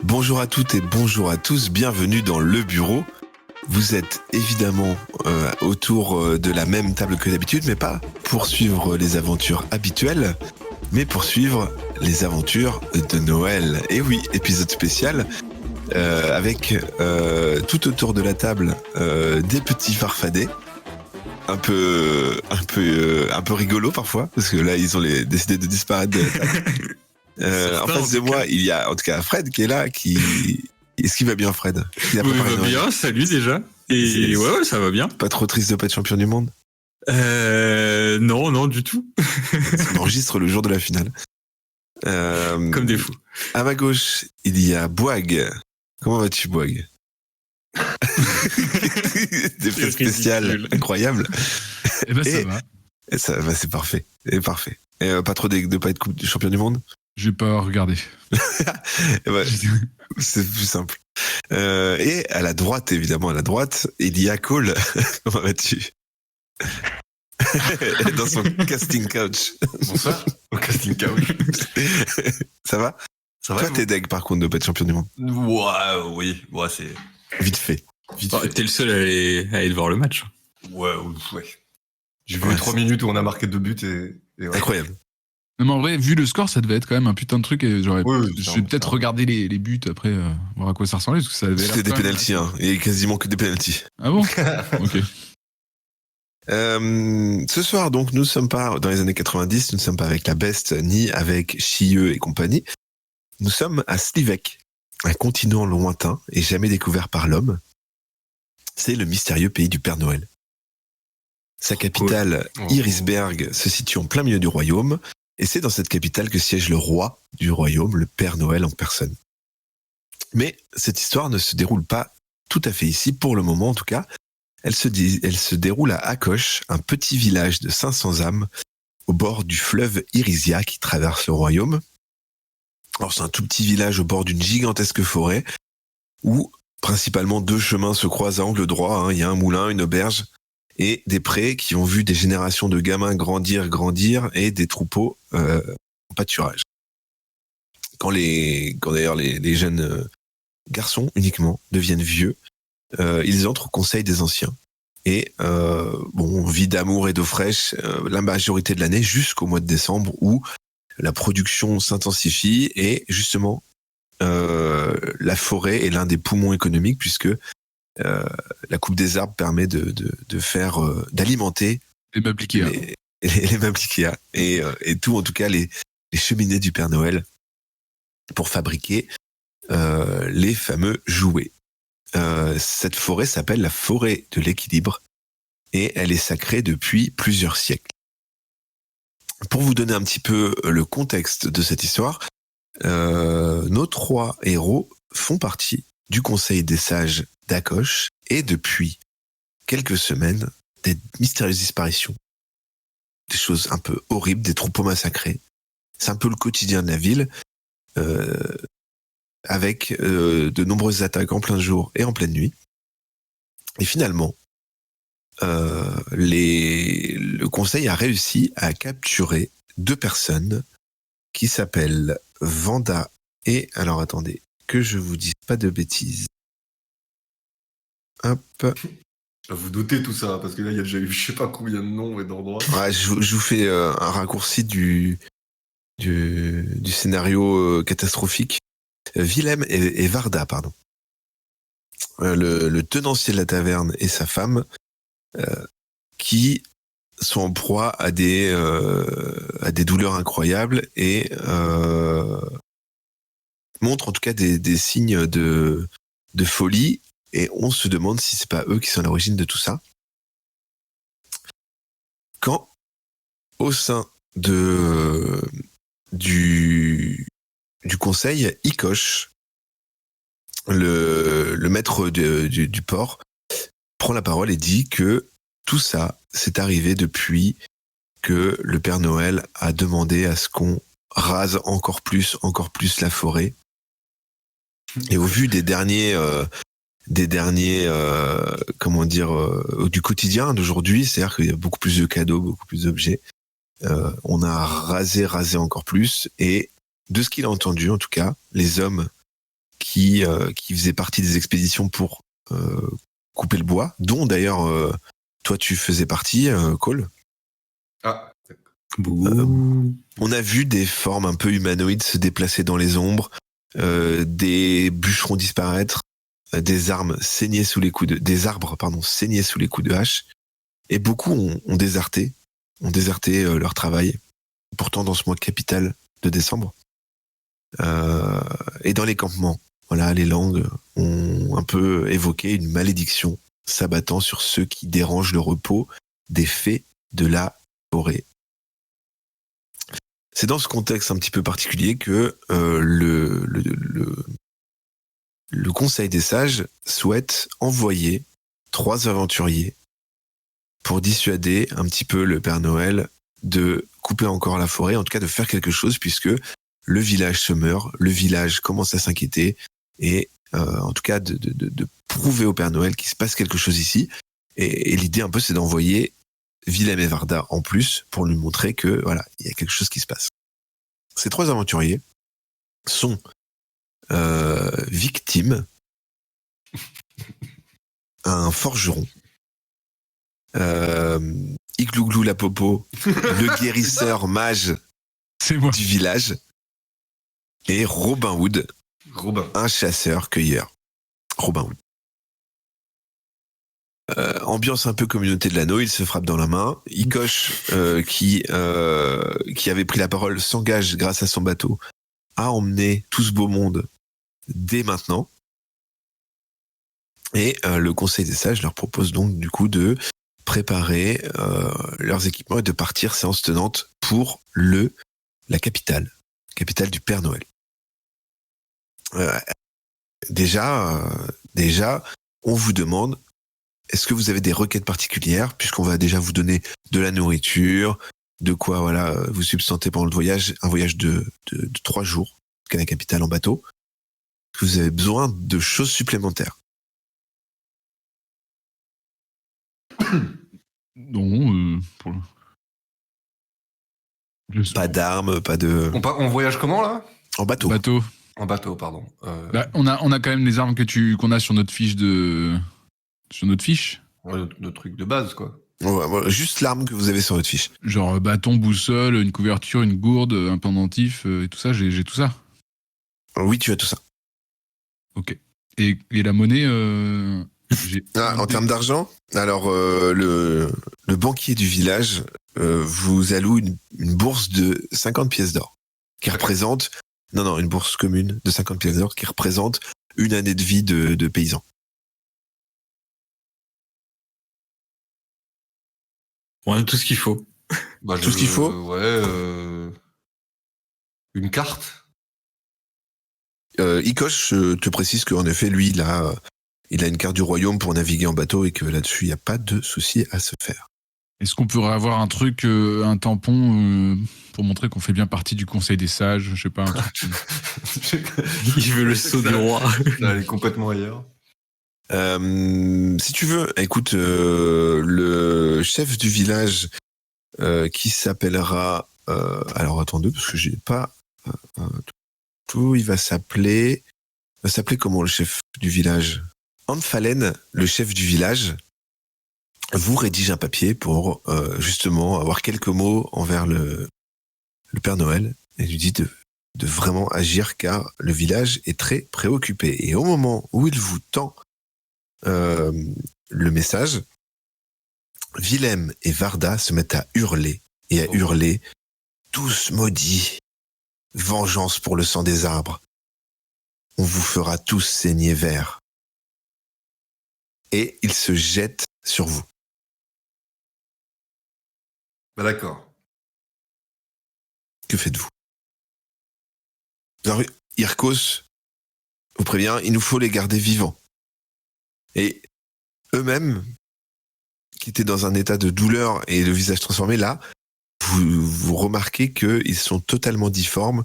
Bonjour à toutes et bonjour à tous, bienvenue dans Le Bureau. Vous êtes évidemment autour de la même table que d'habitude, mais pas pour suivre les aventures habituelles, mais pour suivre les aventures de Noël. Et oui, épisode spécial, avec tout autour de la table des petits farfadets, un peu rigolo parfois, parce que là ils ont décidé de disparaître de la table. En face de moi, il y a en tout cas Fred qui est là, Est-ce qu'il va bien, Fred? Il va bien, salut déjà. Et ouais, ça va bien. Pas trop triste de pas être champion du monde? Non, du tout. On enregistre le jour de la finale. Comme des fous. À ma gauche, il y a Boag. Comment vas-tu, Boag? Des fêtes spéciales incroyables. Et ben ça va. Et ça va, c'est parfait. Et parfait. Et pas trop de pas être champion du monde? Je vais pas regarder. Ouais, c'est plus simple. Et à la droite, évidemment, il y a Cole. Comment vas-tu? Dans son casting couch. Bonsoir, au casting couch. Ça va? Ça va. Toi, t'es deg par contre de pas être champion du monde. Oui, c'est vite fait. T'es le seul à aller voir le match. Ouais. J'ai vu les 3 minutes où on a marqué 2 buts et ouais. Incroyable. Non, mais en vrai, vu le score, ça devait être quand même un putain de truc. Et je vais peut-être ça. regarder les buts après, voir à quoi ça ressemblait. Parce que ça avait C'était des pénaltys, hein. Il y a quasiment que des pénaltys. Ah bon? Ok. Ce soir, donc, nous ne sommes pas dans les années 90, nous ne sommes pas avec la Best, ni avec Chieux et compagnie. Nous sommes à Slivek, un continent lointain et jamais découvert par l'homme. C'est le mystérieux pays du Père Noël. Sa capitale, Irisberg, se situe en plein milieu du royaume, et c'est dans cette capitale que siège le roi du royaume, le Père Noël en personne. Mais cette histoire ne se déroule pas tout à fait ici, pour le moment en tout cas. Elle se déroule à Akosh, un petit village de 500 âmes, au bord du fleuve Irisia qui traverse le royaume. Alors c'est un tout petit village au bord d'une gigantesque forêt, où principalement 2 chemins se croisent à angle droit, hein. Il y a un moulin, une auberge, et des prés qui ont vu des générations de gamins grandir, et des troupeaux en pâturage. Quand d'ailleurs les jeunes garçons uniquement deviennent vieux, ils entrent au conseil des anciens. Et vie d'amour et d'eau fraîche la majorité de l'année jusqu'au mois de décembre où la production s'intensifie et justement la forêt est l'un des poumons économiques puisque la coupe des arbres permet de faire d'alimenter les meubles Ikea. Les meubles Ikea et tout en tout cas les cheminées du Père Noël pour fabriquer les fameux jouets. Cette forêt s'appelle la forêt de l'équilibre et elle est sacrée depuis plusieurs siècles. Pour vous donner un petit peu le contexte de cette histoire, nos 3 héros font partie du conseil des sages d'Akosh et depuis quelques semaines, des mystérieuses disparitions, des choses un peu horribles, des troupeaux massacrés. C'est un peu le quotidien de la ville, avec de nombreuses attaques en plein jour et en pleine nuit. Et finalement, le conseil a réussi à capturer 2 personnes qui s'appellent Vanda et... Alors attendez, que je vous dise pas de bêtises. Hop. Vous doutez tout ça, parce que là, il y a déjà eu je sais pas combien de noms et d'endroits. Ouais, je vous fais un raccourci du scénario catastrophique. Willem et Varda, pardon. Le tenancier de la taverne et sa femme qui sont en proie à des douleurs incroyables et montrent en tout cas des signes de folie et on se demande si c'est pas eux qui sont à l'origine de tout ça. Quand au sein du conseil, Ikosh, le maître du port, prend la parole et dit que tout ça s'est arrivé depuis que le Père Noël a demandé à ce qu'on rase encore plus la forêt. Et au vu du quotidien d'aujourd'hui, c'est-à-dire qu'il y a beaucoup plus de cadeaux, beaucoup plus d'objets, on a rasé encore plus et de ce qu'il a entendu, en tout cas, les hommes qui faisaient partie des expéditions pour couper le bois, dont d'ailleurs toi tu faisais partie, Cole. Ah, On a vu des formes un peu humanoïdes se déplacer dans les ombres, des bûcherons disparaître, des arbres saigner sous les coups de hache, et beaucoup ont déserté leur travail, pourtant dans ce mois capital de décembre. Et dans les campements, voilà, les langues ont un peu évoqué une malédiction s'abattant sur ceux qui dérangent le repos des fées de la forêt. C'est dans ce contexte un petit peu particulier que le Conseil des Sages souhaite envoyer 3 aventuriers pour dissuader un petit peu le Père Noël de couper encore la forêt, en tout cas de faire quelque chose, puisque le village se meurt, le village commence à s'inquiéter, et en tout cas de prouver au Père Noël qu'il se passe quelque chose ici. Et l'idée un peu, c'est d'envoyer Willem et Varda en plus pour lui montrer que voilà, il y a quelque chose qui se passe. Ces 3 aventuriers sont victimes, un forgeron, Iglouglou la Popo, le guérisseur mage du village, et Robin Hood, un chasseur-cueilleur. Robin Hood. Ambiance un peu communauté de l'anneau, il se frappe dans la main. Ikosh, qui avait pris la parole, s'engage grâce à son bateau à emmener tout ce beau monde dès maintenant. Et le Conseil des Sages leur propose donc du coup de préparer leurs équipements et de partir séance tenante pour la capitale du Père Noël. Déjà, on vous demande, est-ce que vous avez des requêtes particulières, puisqu'on va déjà vous donner de la nourriture, de quoi voilà vous substanter pendant le voyage, un voyage de 3 jours jusqu'à la capitale en bateau. Est-ce que vous avez besoin de choses supplémentaires? Non, pas d'armes, pas de... On voyage comment, là? En bateau. En bateau, pardon. Bah, on a quand même les armes qu'on a sur notre fiche sur notre fiche. Ouais, notre truc de base, quoi. Ouais, juste l'arme que vous avez sur votre fiche. Genre bâton, boussole, une couverture, une gourde, un pendentif et tout ça, j'ai tout ça. Oui, tu as tout ça. Ok. Et la monnaie en termes d'argent, alors le banquier du village vous alloue une bourse de 50 pièces d'or qui représente une bourse commune de 50 pièces d'or qui représente une année de vie de paysan. On a tout ce qu'il faut. Tout ce qu'il faut. Ouais. Une carte. Ikosh te précise qu'en effet, lui, il a une carte du royaume pour naviguer en bateau et que là-dessus, il n'y a pas de souci à se faire. Est-ce qu'on pourrait avoir un truc, un tampon pour montrer qu'on fait bien partie du Conseil des Sages? Je sais pas. Un truc. Il veut le sceau du roi. Elle est complètement ailleurs. Si tu veux, écoute, le chef du village qui s'appellera... alors attendez, parce que j'ai pas tout. Il va s'appeler comment le chef du village? Anfalen, le chef du village, vous rédige un papier pour justement avoir quelques mots envers le Père Noël et lui dit de vraiment agir car le village est très préoccupé. Et au moment où il vous tend le message, Willem et Varda se mettent à hurler et à hurler « Tous maudits, vengeance pour le sang des arbres, on vous fera tous saigner vert. » Et ils se jettent sur vous. Bah d'accord. Que faites-vous? Alors, Irkos vous prévient, il nous faut les garder vivants. Et eux-mêmes, qui étaient dans un état de douleur et le visage transformé, là, vous remarquez qu'ils sont totalement difformes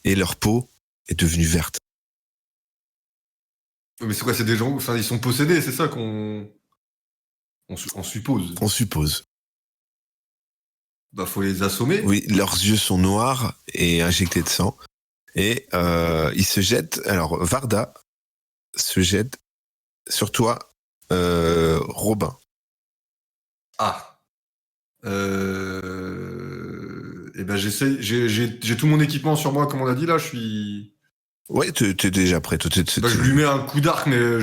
et leur peau est devenue verte. Mais c'est quoi, c'est des gens, enfin, ils sont possédés, c'est ça qu'on suppose. On suppose. Bah, faut les assommer. Oui, leurs yeux sont noirs et injectés de sang. Et il se jette. Alors, Varda se jette sur toi, Robin. Ah. Et ben j'essaie. J'ai tout mon équipement sur moi, comme on a dit là. Je suis. Ouais, t'es déjà prêt. Bah, je lui mets un coup d'arc, mais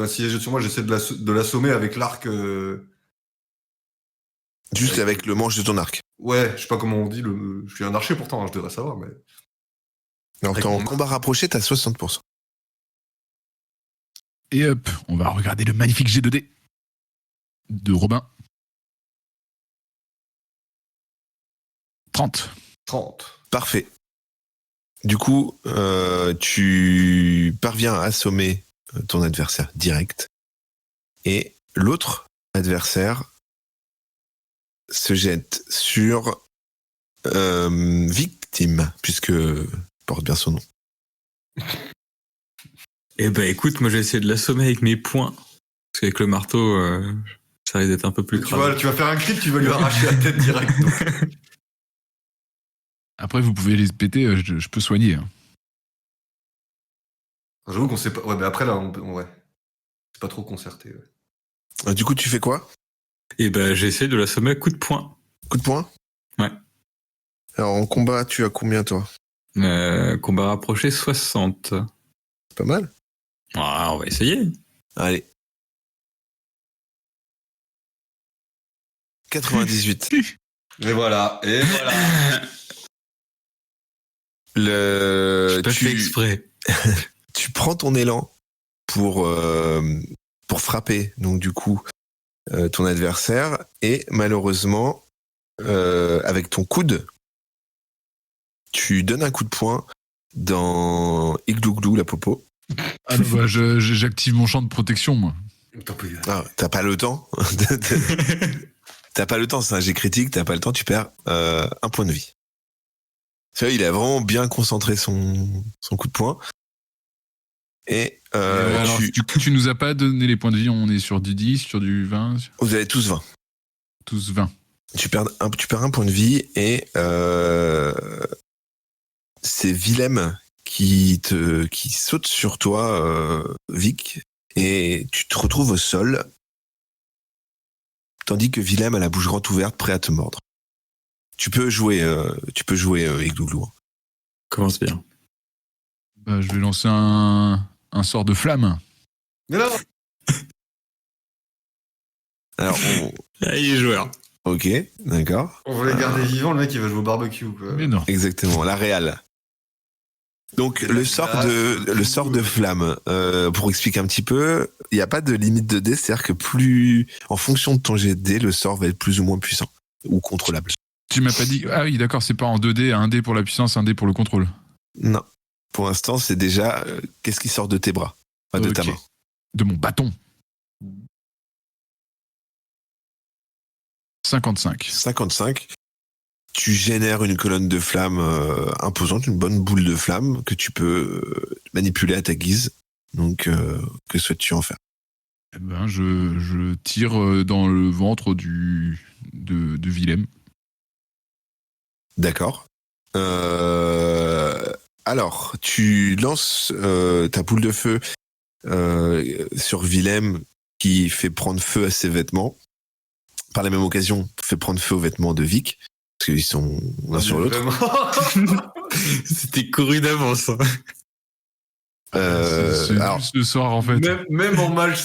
si elle jette sur moi, j'essaie de l'assommer avec l'arc. Juste avec le manche de ton arc. Ouais, je sais pas comment on dit. Je suis un archer pourtant, hein, je devrais savoir, mais. Alors, t'es en combat rapproché, t'as 60%. Et hop, on va regarder le magnifique G2D de Robin. 30. 30. Parfait. Du coup, tu parviens à assommer ton adversaire direct. Et l'autre adversaire se jette sur Victime, puisque porte bien son nom. Eh ben écoute, moi j'ai essayé de l'assommer avec mes poings. Parce qu'avec le marteau, ça risque d'être un peu plus Tu vas faire un crit, tu vas lui arracher la tête direct. Après, vous pouvez les péter, je peux soigner. Hein. J'avoue qu'on sait pas. Ouais, mais après là, ouais. C'est pas trop concerté. Ouais. Du coup, tu fais quoi? Et ben j'ai essayé de l'assommer à coup de poing. Coup de poing? Ouais. Alors, en combat, tu as combien, toi? Combat rapproché, 60. C'est pas mal. Ah, on va essayer. Allez. 98. Et voilà. J'ai pas fait exprès. Tu prends ton élan pour frapper, donc du coup, ton adversaire, et malheureusement, avec ton coude, tu donnes un coup de poing dans Iglouglou, la popo. Ah non, bah, j'active mon champ de protection, moi. Ah, t'as pas le temps. T'as pas le temps, c'est un jet critique, t'as pas le temps, tu perds un point de vie. Tu vois, il a vraiment bien concentré son coup de poing. Et alors, tu nous as pas donné les points de vie, on est sur du 10, sur du 20. Vous avez tous 20. Tous 20. Tu perds un point de vie et c'est Willem qui saute sur toi, Vic, et tu te retrouves au sol, tandis que Willem a la bouche grande ouverte, prêt à te mordre. Tu peux jouer Iglouglou. Commence bien. Bah, je vais lancer un sort de flamme. Mais non. Alors, Il est joueur. ok, d'accord. On voulait garder vivant, le mec il va jouer au barbecue. Quoi. Mais non. Exactement, la réale. Donc le sort de flamme, pour expliquer un petit peu, il n'y a pas de limite de dés, c'est-à-dire que plus en fonction de ton jet de dés, le sort va être plus ou moins puissant ou contrôlable. Tu m'as pas dit. Ah oui, d'accord, c'est pas en 2D, un dé pour la puissance, un dé pour le contrôle. Non. Pour l'instant, c'est déjà qu'est-ce qui sort de tes bras, pas de ta main. De mon bâton. 55. 55. Tu génères une colonne de flamme imposante, une bonne boule de flamme que tu peux manipuler à ta guise. Donc, que souhaites-tu en faire? Eh ben, je tire dans le ventre de Willem. D'accord. Alors, tu lances ta boule de feu sur Willem qui fait prendre feu à ses vêtements. Par la même occasion, fait prendre feu aux vêtements de Vic. Parce qu'ils sont l'un sur l'autre. C'était couru d'avance. C'est alors, juste le soir, en fait. Même en mal,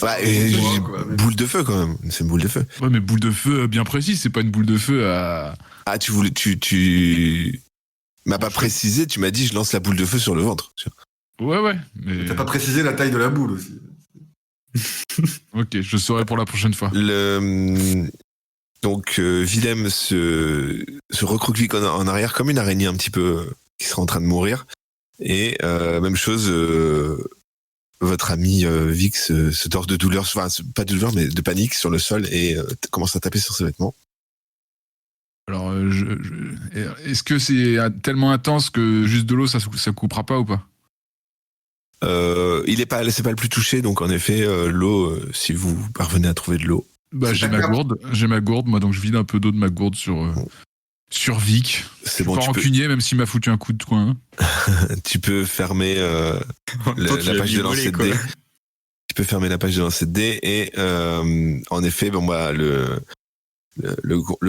boule de feu, quand même. C'est une boule de feu. Ouais, mais boule de feu bien précise, c'est pas une boule de feu à... Ah, tu m'as pas précisé, tu m'as dit je lance la boule de feu sur le ventre. Ouais, mais... T'as pas précisé la taille de la boule aussi. Ok, je saurai pour la prochaine fois. Donc, Willem se recroqueville en arrière comme une araignée un petit peu qui serait en train de mourir. Et même chose, votre ami Vic se torse de douleur, enfin pas de douleur mais de panique sur le sol et commence à taper sur ses vêtements. Alors, est-ce que c'est tellement intense que juste de l'eau, ça coupera pas ou pas? C'est pas le plus touché, donc en effet, l'eau, si vous parvenez à trouver de l'eau. Bah, j'ai ma gourde, moi, donc je vide un peu d'eau de ma gourde sur Sur Vic. C'est Je bon, suis pas rancunier, même s'il m'a foutu un coup de coin. tu peux fermer En même temps, tu la l'as page de lancer de quoi. dés. Tu peux fermer la page de lancer de dés et en effet, bon bah le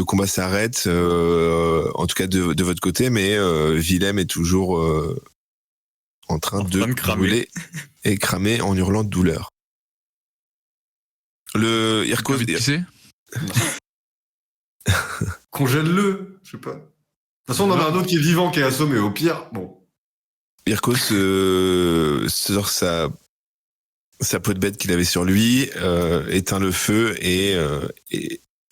combat s'arrête, en tout cas de votre côté, mais Willem est toujours en train de cramer. brûler et cramer en hurlant de douleur. Le Irkos, Envie de pisser Congèle-le, je sais pas. De toute façon, on en a un autre qui est vivant, qui est assommé. Au pire, bon. Irkos sort sa peau de bête qu'il avait sur lui, éteint le feu et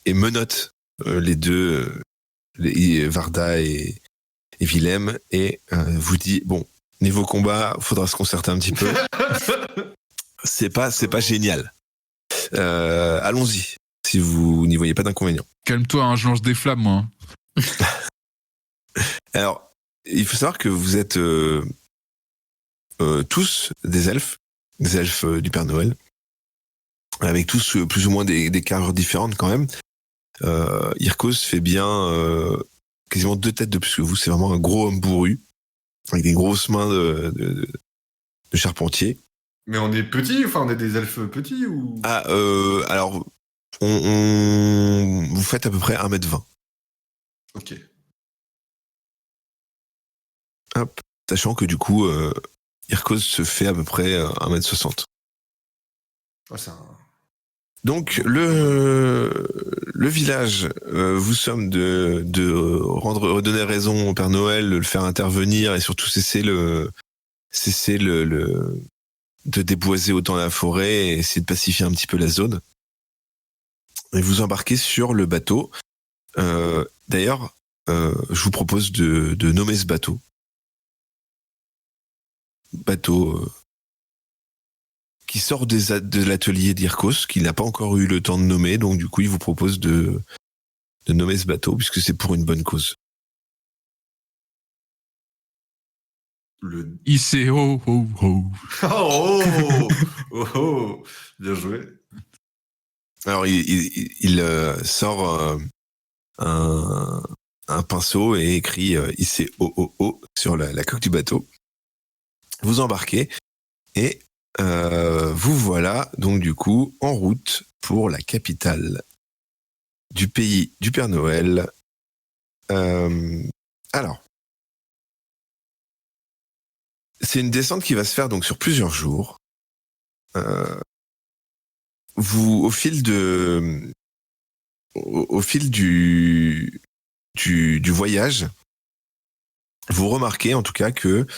menotte les deux, Varda et Willem, et vous dit bon, niveau combat, faudra se concerter un petit peu. C'est pas génial. Allons-y, si vous n'y voyez pas d'inconvénient. Calme-toi, hein, je lance des flammes, moi. Alors, il faut savoir que vous êtes tous des elfes du Père Noël, avec tous plus ou moins des carrures différentes quand même. Irkos fait bien quasiment 2 têtes de plus que vous. C'est vraiment un gros homme bourru, avec des grosses mains de charpentier. Mais on est petits, enfin, on est des elfes petits ou. Ah, alors, vous faites à peu près 1m20. Ok. Hop. Sachant que du coup, Irkos se fait à peu près 1m60. Ouais, c'est un. Donc, le village vous somme de redonner raison au Père Noël, de le faire intervenir et surtout cesser de déboiser autant la forêt et essayer de pacifier un petit peu la zone. Et vous embarquez sur le bateau. D'ailleurs, je vous propose de nommer ce bateau. Bateau qui sort de l'atelier d'Irkos, qu'il n'a pas encore eu le temps de nommer, donc du coup, il vous propose de nommer ce bateau, puisque c'est pour une bonne cause. Le. ICO, ho, ho. Oh, oh, oh, bien joué. Alors, il sort un pinceau et écrit ICOOO sur la coque du bateau. Vous embarquez et vous voilà donc du coup en route pour la capitale du pays du Père Noël. Alors, c'est une descente qui va se faire donc sur plusieurs jours. Au fil du voyage, vous remarquez en tout cas que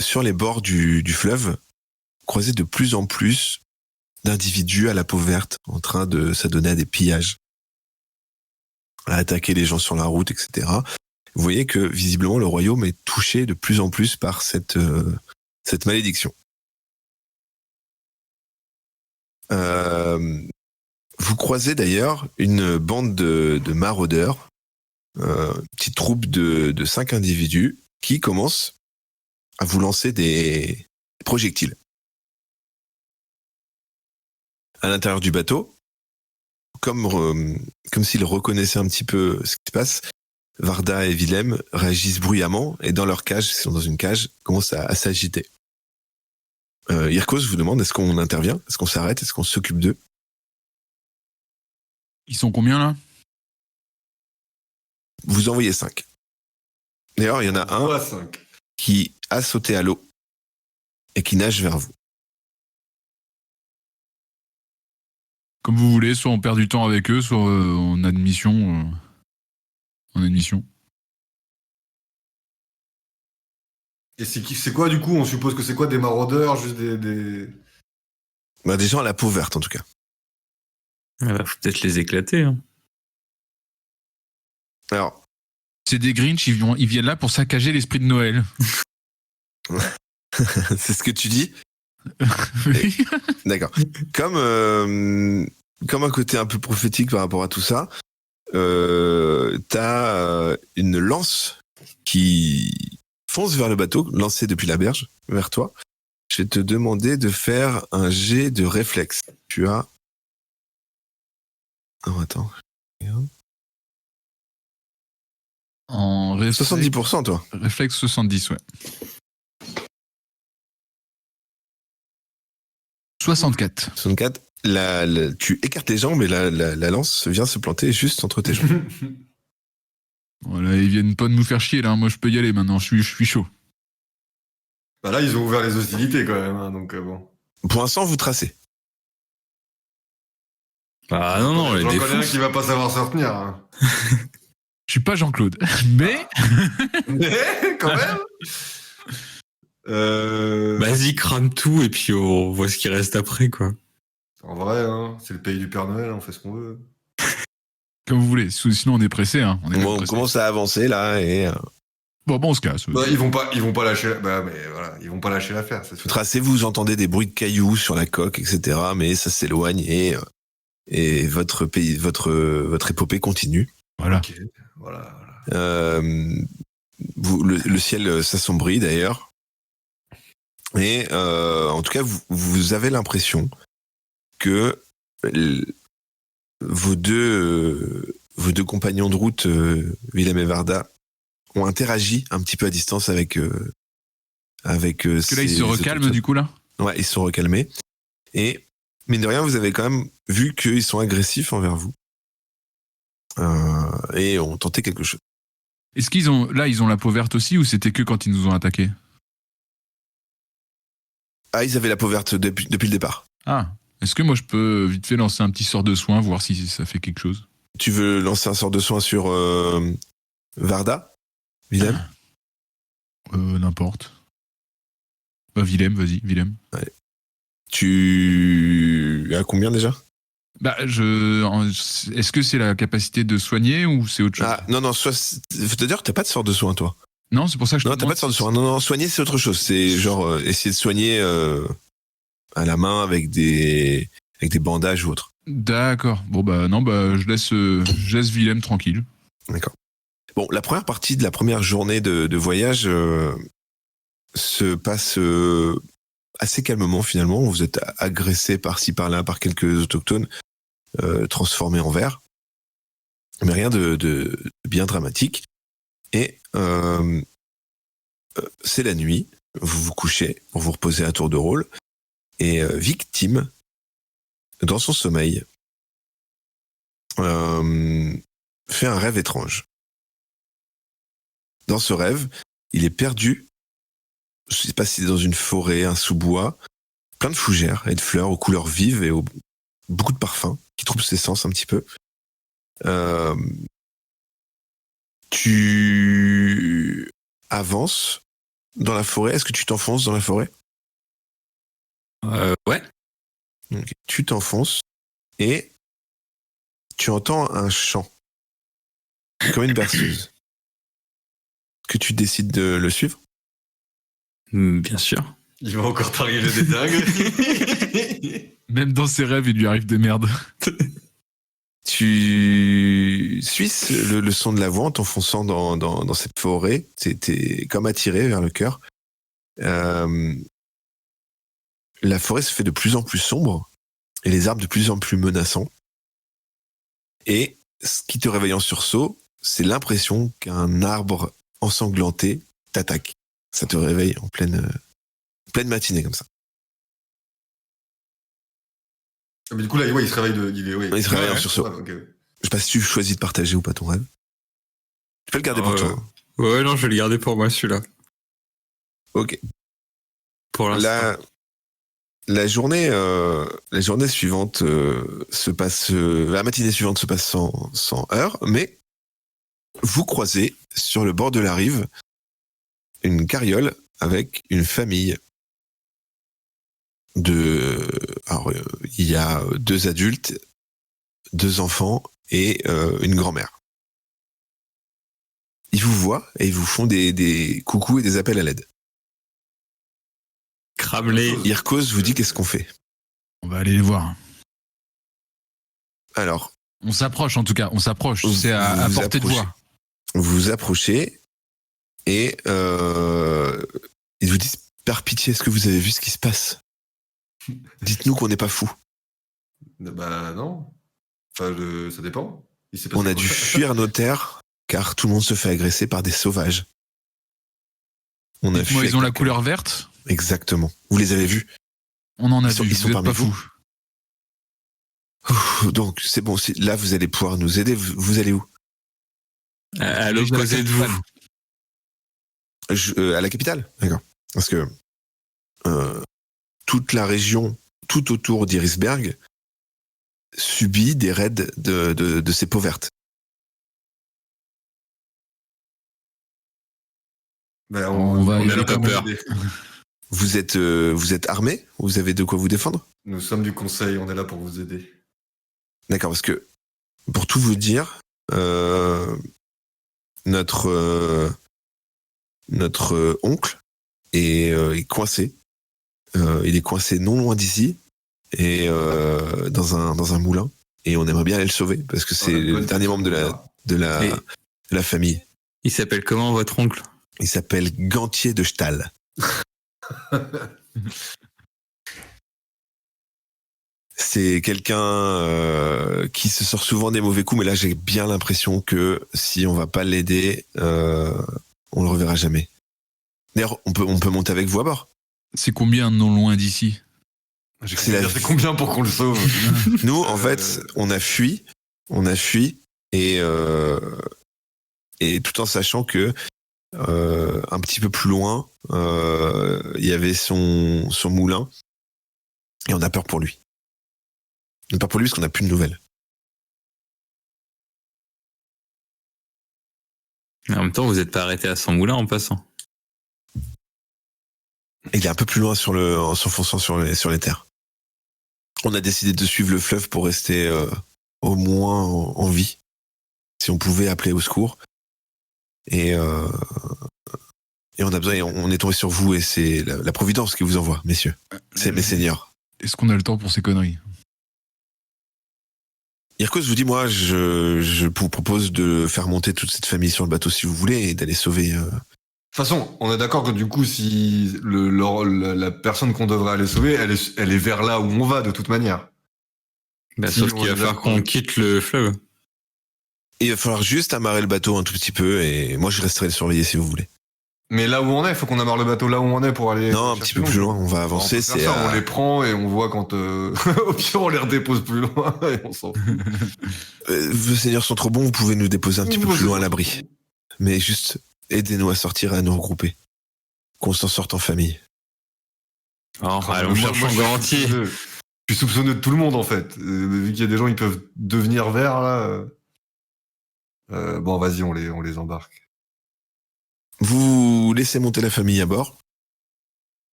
sur les bords du fleuve, vous croisez de plus en plus d'individus à la peau verte en train de s'adonner à des pillages, à attaquer les gens sur la route, etc. Vous voyez que visiblement le royaume est touché de plus en plus par cette malédiction. Vous croisez d'ailleurs une bande de maraudeurs, une petite troupe de 5 individus qui commencent à vous lancer des projectiles. À l'intérieur du bateau, comme s'ils reconnaissaient un petit peu ce qui se passe, Varda et Willem réagissent bruyamment et dans leur cage, ils sont dans une cage, commencent à s'agiter. Irkos vous demande, est-ce qu'on intervient? Est-ce qu'on s'arrête? Est-ce qu'on s'occupe d'eux? Ils sont combien, là? Vous envoyez 5. D'ailleurs, il y en a un Ouais, 5. qui a sauté à l'eau et qui nage vers vous. Comme vous voulez, soit on perd du temps avec eux, soit en admission. En admission. Et c'est quoi du coup? On suppose que c'est quoi, des maraudeurs, juste des... Bah, des gens à la peau verte, en tout cas. Faut peut-être les éclater. Hein. Alors, C'est des Grinch, ils viennent là pour saccager l'esprit de Noël. c'est ce que tu dis? Oui. D'accord. Comme un côté un peu prophétique par rapport à tout ça, t'as une lance qui fonce vers le bateau, lancée depuis la berge, vers toi. Je vais te demander de faire un jet de réflexe. Tu as... Oh, attends. En réflexe, 70%, toi. réflexe 70, ouais. 64. 64. Tu écartes les jambes et la lance vient se planter juste entre tes jambes. Voilà, ils viennent pas de nous faire chier là. Moi, je peux y aller maintenant. Je suis chaud. Bah là, ils ont ouvert les hostilités quand même, hein, donc bon. Pour l'instant, vous tracez. Ah non, non, les J'en connais un défousse. qui va pas savoir se retenir. Hein. Je suis pas Jean-Claude, mais Mais quand même. Vas-y, crame tout et puis on voit ce qui reste après, quoi. En vrai, hein, c'est le pays du Père Noël, on fait ce qu'on veut. comme vous voulez. Sinon, on est pressé. Hein. On est Bon, on pressé. commence à avancer là et Bon, on se casse. Bah, ils vont pas lâcher. Bah, mais voilà, ils vont pas lâcher l'affaire. C'est vous sûr. tracez, vous entendez des bruits de cailloux sur la coque, etc. Mais ça s'éloigne et votre épopée continue. Voilà. Ok, voilà. Le ciel s'assombrit d'ailleurs. Et en tout cas, vous avez l'impression que vos deux compagnons de route, Willem et Varda, ont interagi un petit peu à distance avec Parce que là, ils se recalment du coup là. Ouais, ils se sont recalmés. Et mine de rien, vous avez quand même vu qu'ils sont agressifs envers vous. Et ont tenté quelque chose. Est-ce qu'ils ont ils ont la peau verte aussi ou c'était que quand ils nous ont attaqués? Ah, ils avaient la peau verte depuis le départ. Ah. Est-ce que moi je peux vite fait lancer un petit sort de soin, voir si ça fait quelque chose? Tu veux lancer un sort de soin sur Varda, Willem? N'importe. Bah Willem, vas-y, Willem. Ouais. Tu as combien déjà? Bah est-ce que c'est la capacité de soigner ou c'est autre chose? Ah non, d'ailleurs t'as pas de sort de soin toi. Non, c'est pour ça que je Non, te t'as pas demande de sort de si- soin. Non, soigner c'est autre chose. C'est genre essayer de soigner à la main avec des bandages ou autre. D'accord. Bon bah non, bah je laisse Willem tranquille. D'accord. Bon, la première partie de la première journée de voyage se passe assez calmement finalement. Vous êtes agressé par-ci par-là par quelques autochtones transformés en vers, mais rien de bien dramatique. Et c'est la nuit. Vous vous couchez pour vous reposer à tour de rôle. Et Victime, dans son sommeil, fait un rêve étrange. Dans ce rêve, il est perdu. Je ne sais pas si c'est dans une forêt, un sous-bois, plein de fougères et de fleurs aux couleurs vives et beaucoup de parfums qui troublent ses sens un petit peu. Tu avances dans la forêt. Est-ce que tu t'enfonces dans la forêt? Ouais. Okay. Tu t'enfonces et tu entends un chant, comme une berceuse. Que tu décides de le suivre? Bien sûr. Il va encore t'arriver des dingues. Même dans ses rêves, il lui arrive des merdes. Tu suis le son de la voix en t'enfonçant dans cette forêt. T'es comme attiré vers le cœur. La forêt se fait de plus en plus sombre et les arbres de plus en plus menaçants. Et ce qui te réveille en sursaut, c'est l'impression qu'un arbre ensanglanté t'attaque. Ça te réveille en pleine matinée comme ça. Mais du coup, là, ouais, il se réveille Il se réveille en sursaut. Ouais, okay. Je sais pas si tu choisis de partager ou pas ton rêve. Tu peux le garder pour toi. Hein. Ouais, non, je vais le garder pour moi, celui-là. Ok. Pour l'instant. La journée suivante se passe, la matinée suivante se passe sans heure, mais vous croisez sur le bord de la rive une carriole avec une famille alors il y a 2 adultes, 2 enfants et une grand-mère. Ils vous voient et ils vous font des coucous et des appels à l'aide. Crame-les. Irkos vous dit qu'est-ce qu'on fait. On va aller les voir. Alors, On s'approche en tout cas, on s'approche. Vous- C'est à vous portée de approchez. voix. vous vous approchez et ils vous disent par pitié, est-ce que vous avez vu ce qui se passe? Dites-nous qu'on n'est pas fous. Bah non. Enfin, ça dépend. Il s'est passé On a quoi dû fuir nos terres car tout le monde se fait agresser par des sauvages. On a Dites-moi, fui ils ont la avec couleur verte. Exactement. Vous les avez vus? On en a Ils sont- vu, ils sont vous êtes parmi pas vous fous. Donc c'est bon, là vous allez pouvoir nous aider. Vous allez où? À l'opposé de vous. À la capitale? D'accord. Parce que toute la région, tout autour d'Irisberg, subit des raids de ces peaux vertes. Ben, On va est y aller là pour comme vous peur. aider. Vous êtes armés? Vous avez de quoi vous défendre? Nous sommes du conseil, on est là pour vous aider. D'accord, parce que pour tout vous dire, notre oncle est coincé. Il est coincé non loin d'ici et dans un moulin. Et on aimerait bien aller le sauver parce que c'est le dernier membre de la famille. Il s'appelle comment votre oncle? Il s'appelle Gantier de Stahl. C'est quelqu'un qui se sort souvent des mauvais coups, mais là j'ai bien l'impression que si on va pas l'aider, on le reverra jamais. D'ailleurs, on peut monter avec vous à bord. C'est combien non loin d'ici? C'est combien pour qu'on le sauve? Nous, en fait, on a fui et tout en sachant que un petit peu plus loin, il y avait son moulin et on a peur pour lui. On a peur pour lui parce qu'on n'a plus de nouvelles. Mais en même temps, vous n'êtes pas arrêté à son moulin en passant. Et il est un peu plus loin en s'enfonçant sur les terres. On a décidé de suivre le fleuve pour rester au moins en vie. Si on pouvait appeler au secours. Et on a besoin, on est tombé sur vous et c'est la Providence qui vous envoie, messieurs. C'est mes seigneurs. Est-ce qu'on a le temps pour ces conneries? Irkos vous dit, moi, je vous propose de faire monter toute cette famille sur le bateau si vous voulez et d'aller sauver. De toute façon, on est d'accord que du coup, si la personne qu'on devrait aller sauver, elle est vers là où on va de toute manière. Bah, Si, sauf on qu'il va est falloir d'accord. qu'on quitte le fleuve. Et il va falloir juste amarrer le bateau un tout petit peu et moi, je resterai le surveiller si vous voulez. Mais là où on est, il faut qu'on amarre le bateau là où on est pour aller. Non, un petit peu plus loin, on va avancer. On peut faire ça, on les prend et on voit quand. Au pire, on les redépose plus loin et on s'en fout. Vos seigneurs sont trop bons, vous pouvez nous déposer un petit peu plus loin à l'abri. Mais juste, aidez-nous à sortir et à nous regrouper. Qu'on s'en sorte en famille. Oh, allons chercher un garantie. Je suis soupçonneux de tout le monde en fait. Vu qu'il y a des gens qui peuvent devenir verts là. Bon, vas-y, on les embarque. Vous laissez monter la famille à bord,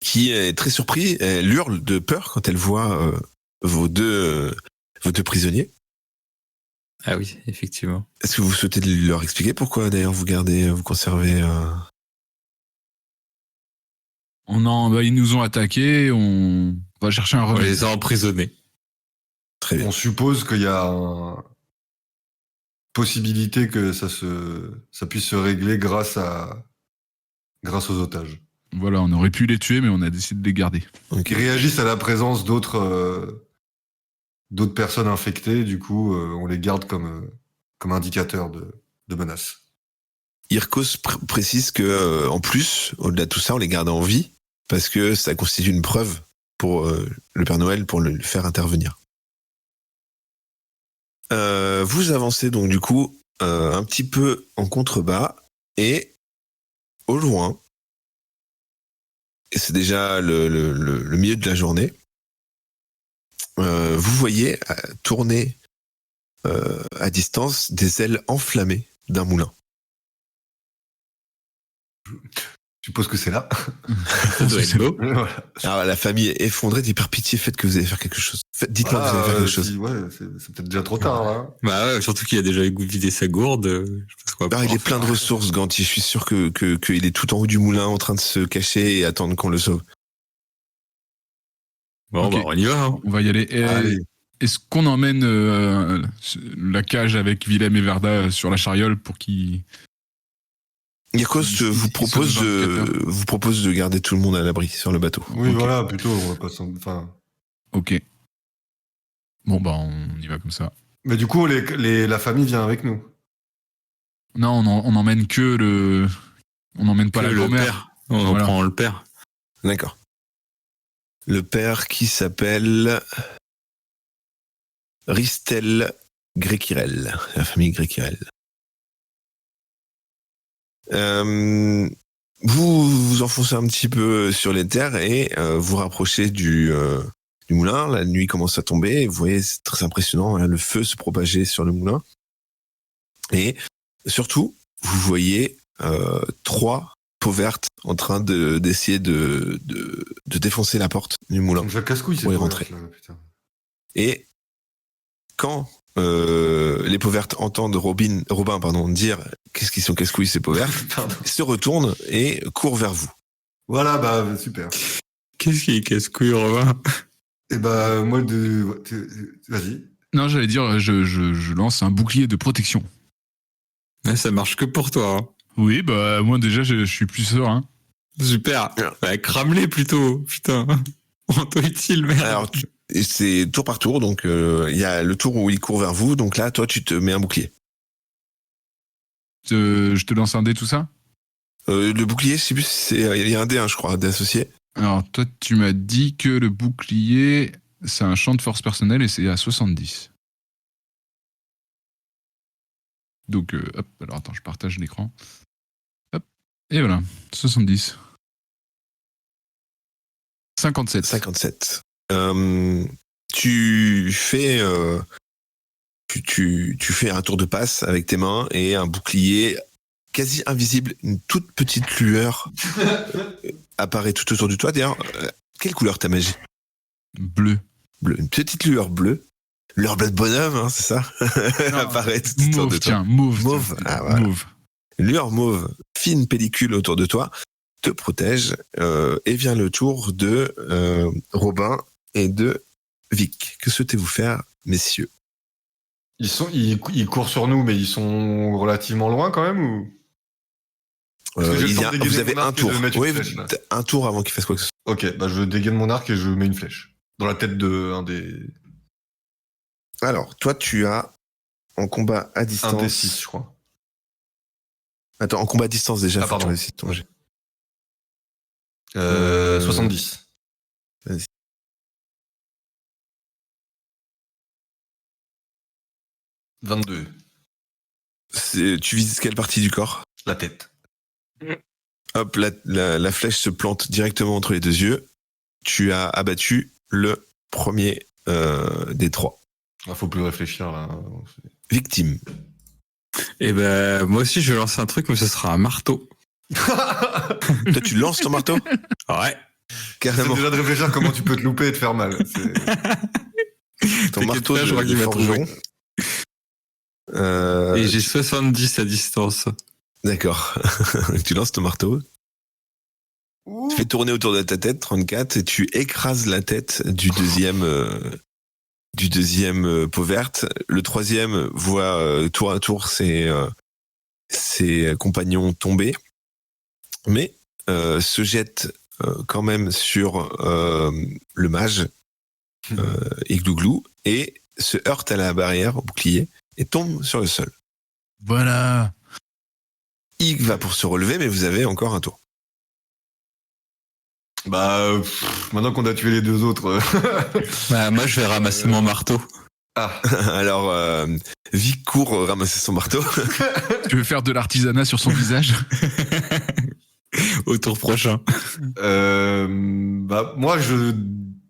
qui est très surpris. Elle hurle de peur quand elle voit vos deux prisonniers. Ah oui, effectivement. Est-ce que vous souhaitez leur expliquer pourquoi d'ailleurs vous conservez Ils nous ont attaqués, on va chercher un On remède. les a emprisonnés. Très bien. On suppose qu'il y a une possibilité que ça puisse se régler grâce aux otages. Voilà, on aurait pu les tuer, mais on a décidé de les garder. Ok. Ils réagissent à la présence d'autres personnes infectées, du coup, on les garde comme indicateur de menace. Irkos précise que en plus, au-delà de tout ça, on les garde en vie parce que ça constitue une preuve pour le Père Noël pour le faire intervenir. Vous avancez donc du coup un petit peu en contrebas et au loin, et c'est déjà le milieu de la journée, vous voyez tourner à distance des ailes enflammées d'un moulin. Je suppose que c'est là. Ça doit être beau. Voilà. Alors, la famille est effondrée, dit par pitié, faites que vous allez faire quelque chose. Dites-moi que vous allez faire quelque chose. Ouais, c'est peut-être déjà trop tard, là. Bah ouais, surtout qu'il a déjà vidé sa gourde. Je sais pas ce qu'on va Ah, il pouvoir est plein de faire. ressources, Ganti. Je suis sûr qu'il est tout en haut du moulin en train de se cacher et attendre qu'on le sauve. Bon, Ok. bah on y va. Hein. On va y aller. Allez. Est-ce qu'on emmène la cage avec Willem et Verda sur la chariole pour qu'ils... Irkos Ici, vous propose de garder tout le monde à l'abri sur le bateau. Oui, Ok. voilà, plutôt, on va pas enfin... Ok. Bon, bah, on y va comme ça. Mais du coup, la famille vient avec nous. Non, on emmène que le. On n'emmène pas Que la le grand-mère. père. On Voilà. prend le père. D'accord. Le père qui s'appelle Ristel Gréquirel, la famille Gréquirel. Vous vous enfoncez un petit peu sur les terres et vous rapprochez du moulin. La nuit commence à tomber. Et vous voyez, c'est très impressionnant. Là, le feu se propager sur le moulin. Et surtout, vous voyez 3 peaux vertes en train d'essayer de défoncer la porte du moulin. Donc je casse-couille, c'est Pour y pas rentrer. là, putain. Et quand les peaux vertes entendent Robin dire qu'est-ce qu'ils sont casse-couilles ces peaux vertes, Pardon. ils se retournent et courent vers vous. Voilà, bah super. Qu'est-ce qui est casse-couille, Robin? Et bah moi vas-y. Non, j'allais dire, je lance un bouclier de protection. Ouais, ça marche que pour toi. Hein. Oui, bah moi déjà, je suis plus serein. Super. Bah, crame-les plutôt. Putain. Rends-toi utile, merde. Alors, c'est tour par tour, donc il y a le tour où ils courent vers vous, donc là, toi, tu te mets un bouclier. Je te lance un dé, tout ça. Le bouclier, je sais plus, il y a un dé, je crois, un dé associé. Alors, toi, tu m'as dit que le bouclier, c'est un champ de force personnelle et c'est à 70. Donc, hop, alors attends, je partage l'écran. Hop, et voilà, 70. 57. 57. Tu fais tu fais un tour de passe avec tes mains et un bouclier quasi invisible, une toute petite lueur apparaît tout autour de toi. D'ailleurs, quelle couleur ta magie? Bleu. Bleu. Une petite lueur bleue. Lueur bleue de bonhomme, hein, c'est ça? Apparaît tout autour de Mauve, toi. tiens, mauve. Mauve, tiens. ah, voilà. Mauve. Une lueur mauve, fine pellicule autour de toi, te protège et vient le tour de Robin et de Vic. Que souhaitez-vous faire, messieurs? Ils courent sur nous, mais ils sont relativement loin quand même ou? Parce que j'ai le temps de dégainer vous avez mon un arc et tour. de mettre une Oui, flèche, là. un tour avant qu'il fasse quoi que ce soit. Ok, bah je dégaine mon arc et je mets une flèche. Dans la tête de un des... Alors, toi, tu as en combat à Un distance. des 6, je crois. Attends, en combat à distance déjà, Ah, faut que tu pardon. réussisses ton jet. 70. Vas-y. « 22. Tu vises quelle partie du corps? La tête. Hop, la flèche se plante directement entre les 2 yeux. Tu as abattu le premier des 3. Il faut plus réfléchir là. Victime. Et ben, moi aussi, je vais lancer un truc, mais ce sera un marteau. Toi, tu lances ton marteau? Ouais. C'est Carrément. déjà de réfléchir comment tu peux te louper et te faire mal. Ton marteau pas, je crois de qu'il va forgeron. Et j'ai 70 à distance. D'accord. Tu lances ton marteau. Tu fais tourner autour de ta tête 34 et tu écrases la tête du deuxième peau verte. Le troisième voit tour à tour ses compagnons tomber, mais se jette quand même sur le mage Iglouglou et se heurte à la barrière au bouclier et tombe sur le sol. Voilà. Il va pour se relever, mais vous avez encore un tour. Bah, maintenant qu'on a tué les 2 autres. Bah, moi, je vais ramasser mon marteau. Ah, Alors, Vic court ramasser son marteau. Tu veux faire de l'artisanat sur son visage? Au tour prochain. bah, moi, je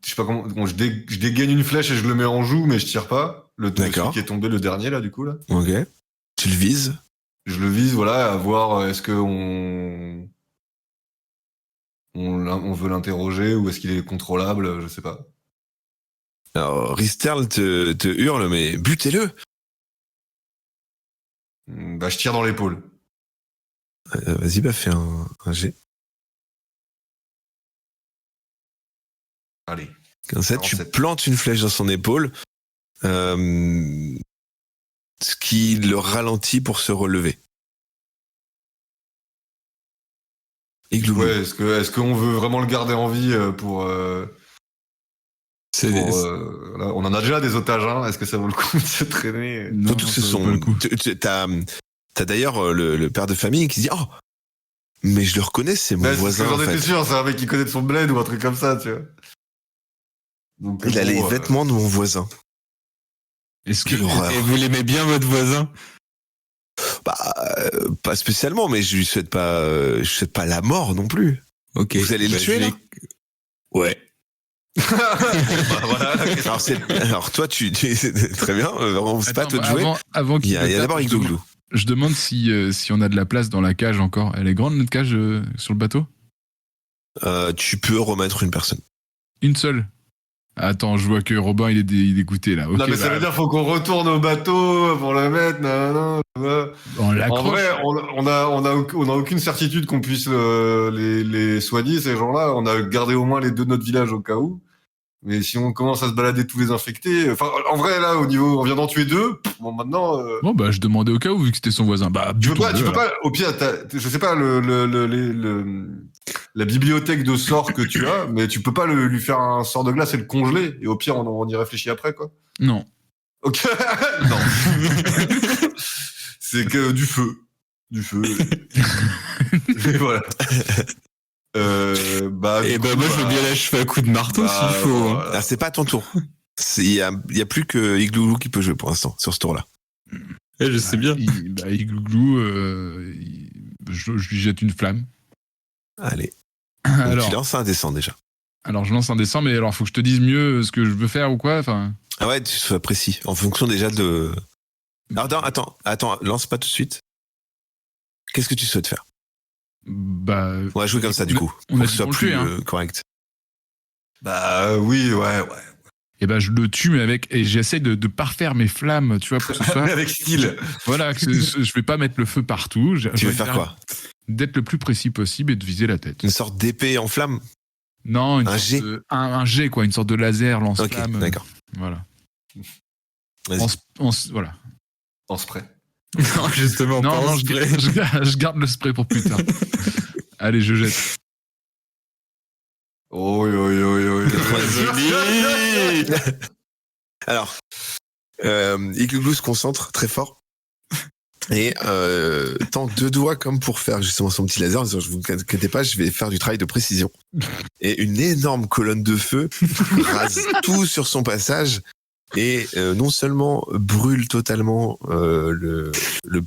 sais pas comment. Bon, je dégaine une flèche et je le mets en joue, mais je tire pas. D'accord. Celui qui est tombé, le dernier, là, du coup, là. Ok. Tu le vises. Je le vise, voilà, à voir est-ce que on veut l'interroger ou est-ce qu'il est contrôlable, je sais pas. Alors, Risterl te hurle, mais butez-le. Bah, je tire dans l'épaule. Vas-y, bah, fais un jet. Allez. Comme ça, tu 47. plantes une flèche dans son épaule, ce qui le ralentit pour se relever. Iglouglou. Ouais, est-ce qu'on veut vraiment le garder en vie pour là, on en a déjà des otages, hein. Est-ce que ça vaut le coup de se traîner? Non, Surtout que ça vaut pas le coup. T'as d'ailleurs le père de famille qui dit « Oh, mais je le reconnais, c'est mon Mais voisin, j'en en étais fait. sûr, c'est un mec qui connaît de son bled ou un truc comme ça, tu vois. Donc, Il a bon, les vêtements de mon voisin. » Est-ce que Quelle horreur. Et vous l'aimez bien, votre voisin? Bah, pas spécialement, mais je lui souhaite pas la mort non plus. Ok. Vous allez le tuer, là? Ouais. bah, voilà. Alors toi, tu très bien. C'est pas à toi de jouer. Avant Il qu'il y a le tape, d'abord Iglouglou. je demande si on a de la place dans la cage encore. Elle est grande, notre cage sur le bateau? Tu peux remettre une personne. Une seule? Attends, je vois que Robin, il est dégoûté, là. Ok, Non, mais ça veut dire faut qu'on retourne au bateau pour le mettre. Non, non. On En l'accroche. vrai, on a aucune certitude qu'on puisse les soigner, ces gens-là. On a gardé au moins les 2 de notre village au cas où. Mais si on commence à se balader tous les infectés, enfin, en vrai, là, on vient d'en tuer 2. Bon, maintenant, Bon, bah, je demandais au cas où, vu que c'était son voisin. Bah, tu peux butons-le, pas, au pire, je sais pas, la bibliothèque de sorts que tu as, mais tu peux pas lui faire un sort de glace et le congeler. Et au pire, on y réfléchit après, quoi. Non. Ok. Non. C'est que du feu. Du feu. Et voilà. Bah, Et du bah, coup, moi, je veux bien l'achever à coup de marteau bah, s'il faut. voilà. Ah, c'est pas à ton tour. Il y a plus que Iglouglou qui peut jouer pour l'instant sur ce tour-là. Je sais bien. Iglouglou, je lui jette une flamme. Allez. Donc, Alors, tu lances un descend déjà. alors, je lance un dessin, mais alors, faut que je te dise mieux ce que je veux faire ou quoi. Enfin, Ah ouais, tu sois précis. En fonction déjà de. Alors, attends, lance pas tout de suite. Qu'est-ce que tu souhaites faire? bah, On va jouer comme ça du coup. on Pour a que ce dit soit qu'on le plus tuait, hein. correct. Bah, oui, ouais. Et ben, je le tue, mais et j'essaie de parfaire mes flammes, tu vois, pour que ce soit. Mais avec style. Voilà, je vais pas mettre le feu partout. Tu veux faire quoi? D'être le plus précis possible et de viser la tête. Une sorte d'épée en flamme? Non, Un jet? un jet, quoi, une sorte de laser lance-flamme. Ok, d'accord. Voilà. Vas-y. Voilà. En spray. Non, justement, pas en je, spray. je garde le spray pour plus tard. Allez, je jette. Oh. Joli. Alors, Iglouglou se concentre très fort et tend 2 doigts comme pour faire justement son petit laser. Je vous inquiétez pas, je vais faire du travail de précision. Et une énorme colonne de feu rase tout sur son passage et non seulement brûle totalement le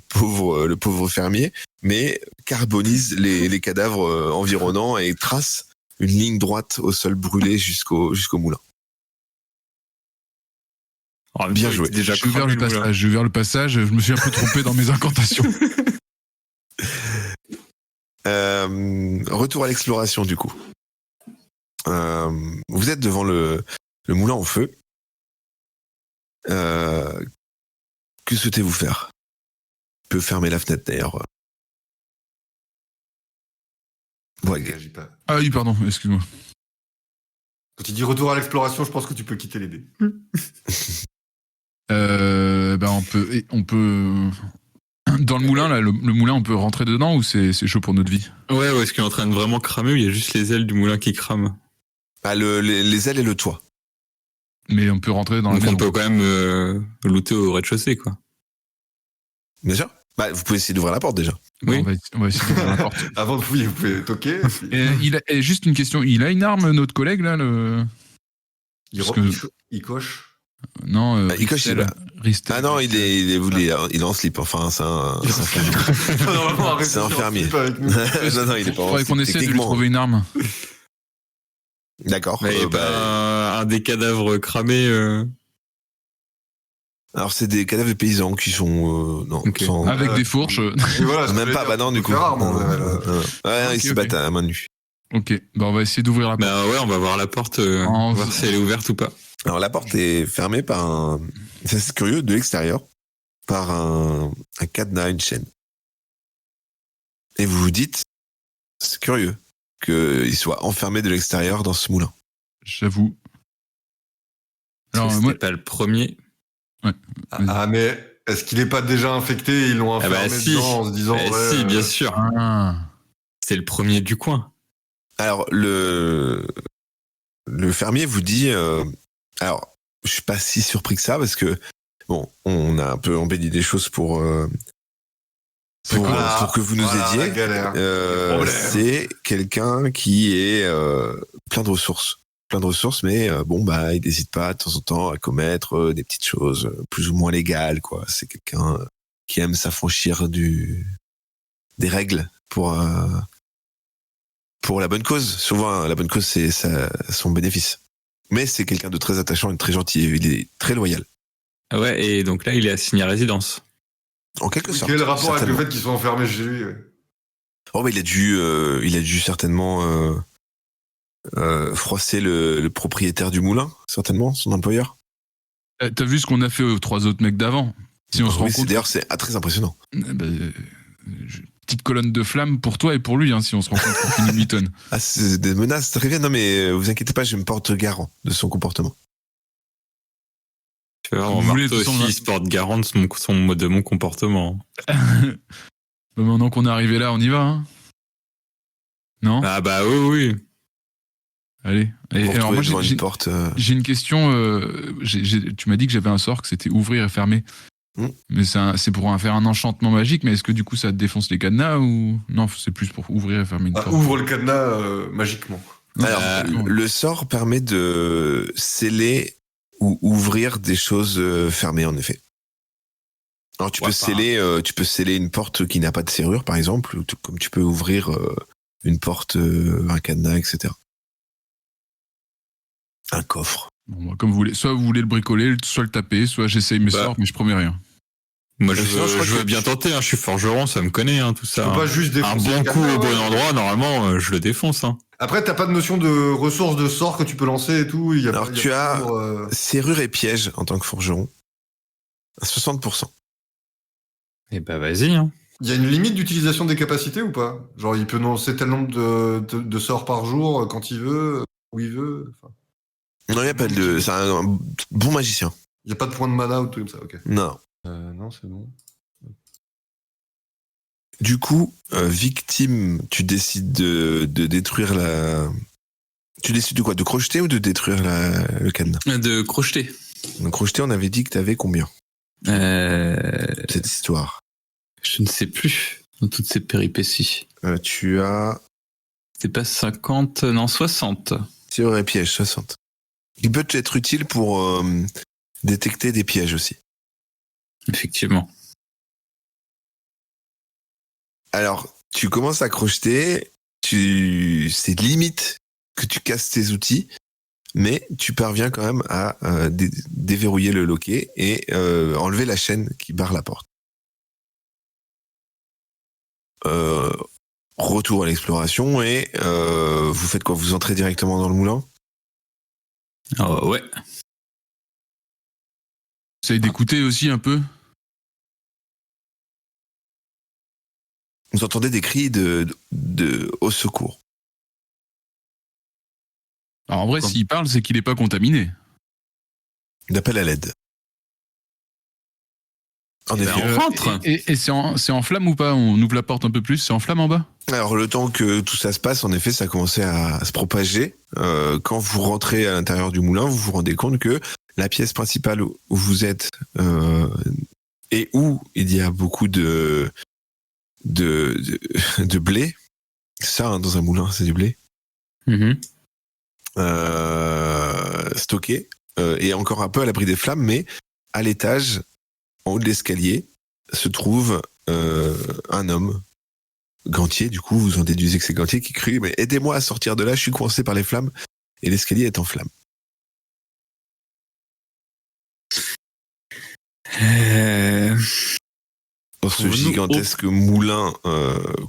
pauvre fermier, mais carbonise les cadavres environnants et trace une ligne droite au sol brûlé jusqu'au moulin. Oh, Bien il joué. était Déjà J'ai ouvert le passage. J'ai ouvert le passage. Je me suis un peu trompé dans mes incantations. Retour à l'exploration du coup. Vous êtes devant le moulin en feu. Que souhaitez-vous faire? Tu peux fermer la fenêtre d'ailleurs. Ouais. Réagis pas. Ah oui, pardon, excuse-moi. Quand tu dis retour à l'exploration, je pense que tu peux quitter les dés. On peut. Dans le moulin, là, le moulin, on peut rentrer dedans ou c'est chaud pour notre vie? Ouais, est-ce qu'il est en train de vraiment cramer ou il y a juste les ailes du moulin qui crament? Ah, les ailes et le toit. Mais on peut rentrer dans Donc la on maison. peut quand même looter au rez-de-chaussée, quoi. Bien sûr. Bah, vous pouvez essayer d'ouvrir la porte déjà. Bon, Oui. on va essayer d'ouvrir la porte. Avant de fouiller, vous pouvez toquer. Et juste une question, il a une arme, notre collègue, là, Parce que- Il coche. Non, Bah, il coche, Ristel. il a- Ristel. Ah non, il est en slip. Enfin, c'est un fermier. C'est un fermier. Non, il est pas en Faudrait slip. qu'on essaie de lui Techniquement. trouver une arme. D'accord. Mais un des cadavres cramés. Alors, c'est des cadavres de paysans qui sont. Non, Ok. sans- Avec des fourches. Et voilà, ce que Même je pas, voulais bah dire, non, du faut coup. faire rare, Non, mon non, gars, non, non. Ouais, Ok, ils se ok. battent à main nue. Ok, bah on va essayer d'ouvrir la porte. Bah ouais, on va voir la porte, voir si elle est ouverte ou pas. Alors, la porte est fermée par un. C'est curieux, de l'extérieur, par un cadenas, une chaîne. Et vous vous dites, c'est curieux qu'il soit enfermé de l'extérieur dans ce moulin. J'avoue. Alors, C'était moi, pas le premier. Ah, mais est-ce qu'il est pas déjà infecté? Ils l'ont Ah enfermé bah si. dedans en se disant. Eh ouais, si, bien sûr. ah. C'est le premier du coin. Alors, le fermier vous dit... alors, je suis pas si surpris que ça, parce que, bon, on a un peu embelli des choses pour pour que vous nous la aidiez. galère. Le problème. C'est quelqu'un qui est plein de ressources. Plein de ressources, mais il n'hésite pas de temps en temps à commettre des petites choses plus ou moins légales, quoi. C'est quelqu'un qui aime s'affranchir des règles pour la bonne cause. Souvent, la bonne cause, c'est son bénéfice. Mais c'est quelqu'un de très attachant et de très gentil. Il est très loyal. Ah ouais, et donc là, il est assigné à résidence. En quelque sorte. Quel rapport avec le certainement. fait qu'ils soient enfermés chez lui? Oh, mais il a dû certainement froisser le propriétaire du moulin, certainement, son employeur. T'as vu ce qu'on a fait aux 3 autres mecs d'avant? Si on se rend compte. D'ailleurs, c'est très impressionnant. Petite colonne de flammes pour toi et pour lui, hein, si on se rend compte qu'on finit Milton. Ah, c'est des menaces très bien. Non, mais vous inquiétez pas, je me porte garant de son comportement. Tu vois, Vous voulez, Marteau de toute façon, aussi, il se porte garant de mon comportement. Maintenant qu'on est arrivé là, on y va, hein? Non? Ah bah oui. Allez. Et Vous alors moi, devant une porte. j'ai une question. Tu m'as dit que j'avais un sort, que c'était ouvrir et fermer. Mais c'est pour faire un enchantement magique, mais est-ce que du coup ça te défonce les cadenas ou non? C'est plus pour ouvrir et fermer une porte. Ouvre le cadenas magiquement. Alors, le sort permet de sceller ou ouvrir des choses fermées, en effet. Alors, tu peux sceller une porte qui n'a pas de serrure, par exemple, ou comme tu peux ouvrir une porte, un cadenas, etc. Un coffre. Bon, comme vous voulez. Soit vous voulez le bricoler, soit le taper, soit j'essaye mes sorts, mais je promets rien. Moi, je crois veux que bien tenter, hein, je suis forgeron, ça me connaît, hein, tout ça. Tu peux pas juste Un défoncer bon le coup cadenas, au bon ouais. endroit, normalement, je le défonce. Hein. Après, t'as pas de notion de ressources de sorts que tu peux lancer et tout. Alors, tu as serrure et piège en tant que forgeron. À 60%. Eh bah, vas-y. Hein. Il y a une limite d'utilisation des capacités ou pas? Genre, il peut lancer tel nombre de sorts par jour quand il veut, où il veut. Enfin, Non, il n'y a pas de. C'est un bon magicien. il n'y a pas de point de mana ou tout comme ça, ok. Non. Non, c'est bon. Du coup, victime, tu décides de détruire la. Tu décides de quoi? De crocheter ou de détruire le cadenas? De crocheter. Donc, crocheter, on avait dit que t'avais combien? Cette histoire. Je ne sais plus, dans toutes ces péripéties. Tu as. C'était pas 50, non, 60. Serrure et piège, 60. Il peut être utile pour détecter des pièges aussi. Effectivement. Alors, tu commences à crocheter, c'est limite que tu casses tes outils, mais tu parviens quand même à déverrouiller le loquet et enlever la chaîne qui barre la porte. Retour à l'exploration et vous faites quoi? Vous entrez directement dans le moulin? Ouais. Essaye d'écouter aussi un peu. Vous entendez des cris de au secours. Alors en vrai, s'il parle, c'est qu'il n'est pas contaminé. D'appel à l'aide. En effet. On rentre. Et c'est en flamme ou pas? On ouvre la porte un peu plus, c'est en flamme en bas? Alors le temps que tout ça se passe, en effet, ça a commencé à se propager. Quand vous rentrez à l'intérieur du moulin, vous vous rendez compte que la pièce principale où vous êtes et où il y a beaucoup de blé, c'est ça, hein, dans un moulin, c'est du blé, stocké, et encore un peu à l'abri des flammes, mais à l'étage, en haut de l'escalier, se trouve un homme, Gantier, du coup, vous en déduisez que c'est Gantier qui crie « Mais aidez-moi à sortir de là, je suis coincé par les flammes », et l'escalier est en flammes. Dans ce gigantesque moulin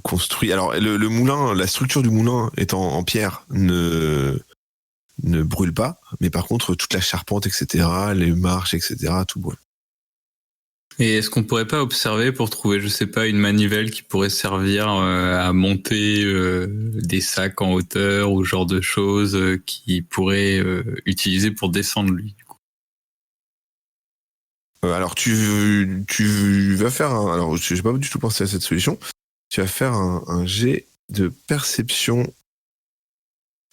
construit. Alors, le moulin, la structure du moulin est en pierre, ne brûle pas, mais par contre, toute la charpente, etc., les marches, etc., tout brûle. Et est-ce qu'on pourrait pas observer pour trouver, je sais pas, une manivelle qui pourrait servir à monter des sacs en hauteur ou genre de choses qui pourrait utiliser pour descendre lui? Alors tu vas faire alors j'ai pas du tout pensé à cette solution. Tu vas faire un jet de perception.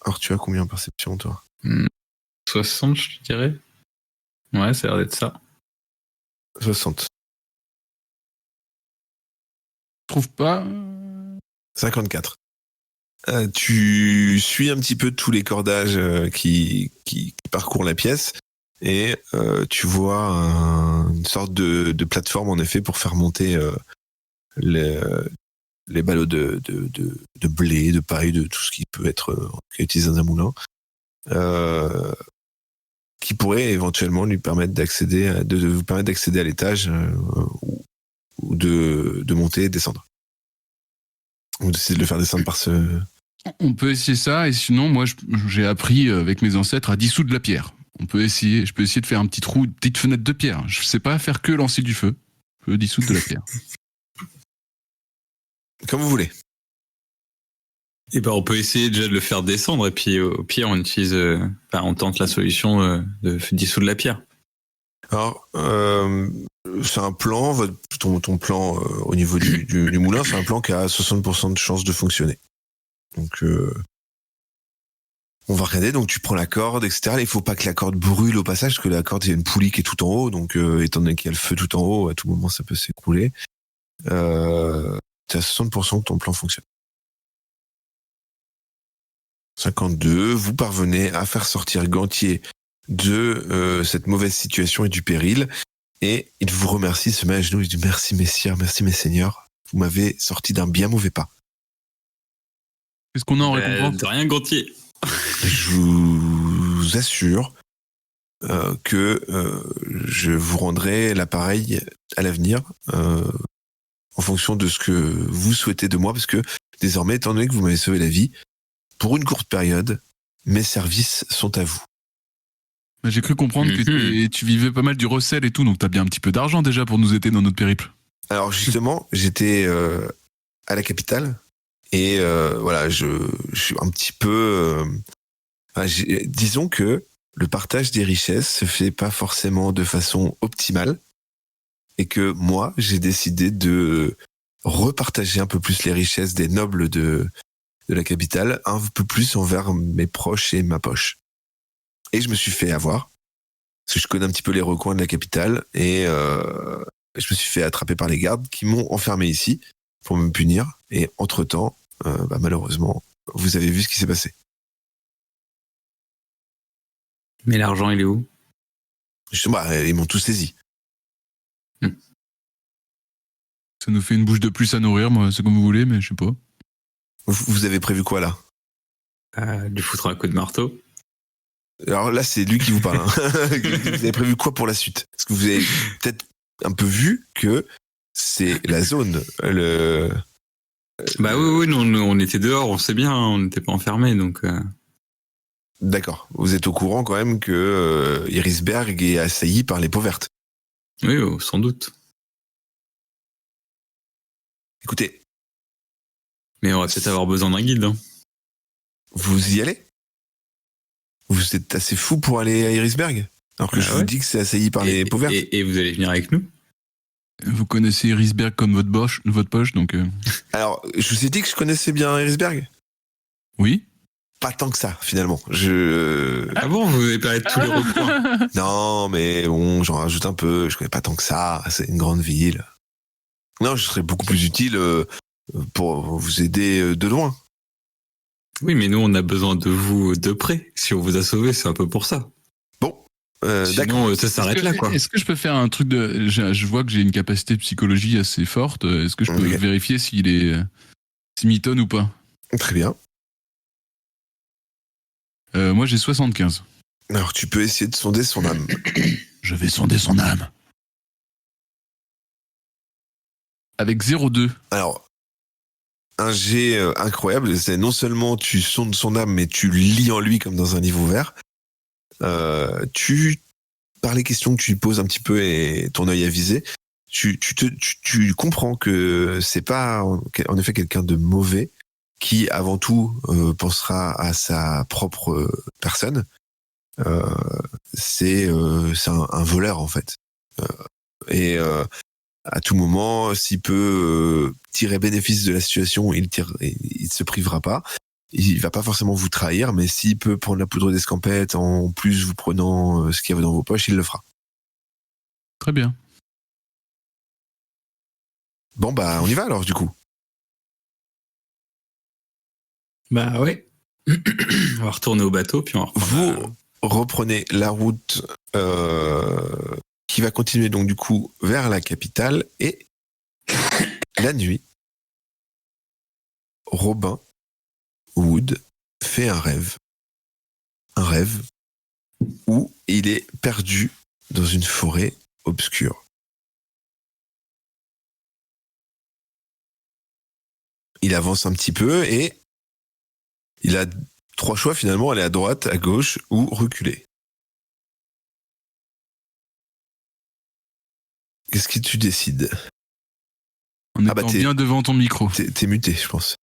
Alors tu as combien en perception toi? 60 je dirais. Ouais, ça a l'air d'être ça. 60. trouve pas. 54. Tu suis un petit peu tous les cordages qui parcourent la pièce et tu vois une sorte de plateforme en effet pour faire monter les ballots de blé, de paille, de tout ce qui peut être utilisé dans un moulin, qui pourrait éventuellement lui permettre d'accéder, de vous permettre d'accéder à l'étage ou de monter et descendre. Ou d'essayer de le faire descendre par ce... On peut essayer ça, et sinon, moi, j'ai appris avec mes ancêtres à dissoudre la pierre. Je peux essayer de faire un petit trou, une petite fenêtre de pierre. Je sais pas faire que lancer du feu. Je peux dissoudre de la pierre. Comme vous voulez. Et ben, on peut essayer déjà de le faire descendre, et puis au pire, on utilise, on tente la solution de dissoudre la pierre. Alors, c'est un plan, ton plan au niveau du moulin, c'est un plan qui a 60% de chances de fonctionner. Donc, on va regarder. Donc, tu prends la corde, etc. Il faut pas que la corde brûle au passage, parce que la corde, il y a une poulie qui est tout en haut. Donc, étant donné qu'il y a le feu tout en haut, à tout moment, ça peut s'écrouler. Tu as 60% que ton plan fonctionne. 52, vous parvenez à faire sortir Gantier de cette mauvaise situation et du péril. Et il vous remercie, se met à genoux, il dit merci messieurs, merci mes seigneurs, vous m'avez sorti d'un bien mauvais pas. Qu'est-ce qu'on a en récompense ? De rien, Gantier. Je vous assure que je vous rendrai l'appareil à l'avenir en fonction de ce que vous souhaitez de moi, parce que désormais, étant donné que vous m'avez sauvé la vie, pour une courte période, mes services sont à vous. J'ai cru comprendre que tu vivais pas mal du recel et tout, donc t'as bien un petit peu d'argent déjà pour nous aider dans notre périple. Alors justement, j'étais à la capitale et voilà, je suis un petit peu... disons que le partage des richesses se fait pas forcément de façon optimale et que moi, j'ai décidé de repartager un peu plus les richesses des nobles de la capitale, un peu plus envers mes proches et ma poche. Et je me suis fait avoir, parce que je connais un petit peu les recoins de la capitale, et je me suis fait attraper par les gardes qui m'ont enfermé ici pour me punir. Et entre-temps, malheureusement, vous avez vu ce qui s'est passé. Mais l'argent, il est où ? Justement, ils m'ont tous saisi. Ça nous fait une bouche de plus à nourrir, moi, c'est comme vous voulez, mais je sais pas. Vous avez prévu quoi, là ? Lui foutre un coup de marteau. Alors là, c'est lui qui vous parle. Hein. Vous avez prévu quoi pour la suite ? Parce que vous avez peut-être un peu vu que c'est la zone. Oui, nous, on était dehors, on sait bien, on n'était pas enfermés, donc... D'accord. Vous êtes au courant quand même que Irisberg est assailli par les peaux vertes. Oui, sans doute. Écoutez. Mais on va peut-être avoir besoin d'un guide. Hein. Vous y allez ? Vous êtes assez fou pour aller à Irisberg ? Alors que je vous dis que c'est assailli par les peaux vertes. Et vous allez venir avec nous ? Vous connaissez Irisberg comme votre poche, donc... Alors, je vous ai dit que je connaissais bien Irisberg ? Oui. Pas tant que ça, finalement. Ah bon, vous avez parlé de tous les recoins ? Non, mais bon, j'en rajoute un peu. Je connais pas tant que ça. C'est une grande ville. Non, je serais beaucoup plus utile pour vous aider de loin. Oui, mais nous, on a besoin de vous de près. Si on vous a sauvé, c'est un peu pour ça. Bon, sinon, ça s'arrête là, quoi. Est-ce que je peux faire un truc de... Je vois que j'ai une capacité de psychologie assez forte. Est-ce que je peux vérifier s'il est... s'il m'étonne ou pas ? Très bien. Moi, j'ai 75. Alors, tu peux essayer de sonder son âme. Je vais sonder son âme. Avec 0,2. Alors, un jet incroyable, c'est non seulement tu sondes son âme, mais tu lis en lui comme dans un livre ouvert. Par les questions que tu lui poses un petit peu et ton œil avisé, tu comprends que c'est pas en effet quelqu'un de mauvais qui avant tout pensera à sa propre personne. C'est un voleur en fait. Et à tout moment, s'il peut tirer bénéfice de la situation, il se privera pas. Il va pas forcément vous trahir, mais s'il peut prendre la poudre d'escampette en plus vous prenant ce qu'il y a dans vos poches, il le fera. Très bien. Bon on y va alors du coup. Bah ouais. On va retourner au bateau, puis on va reprendre. Vous reprenez la route qui va continuer donc du coup vers la capitale et la nuit, Robin Wood fait un rêve où il est perdu dans une forêt obscure. Il avance un petit peu et il a 3 choix finalement, aller à droite, à gauche ou reculer. Qu'est-ce que tu décides? En étant bien devant ton micro. T'es muté, je pense.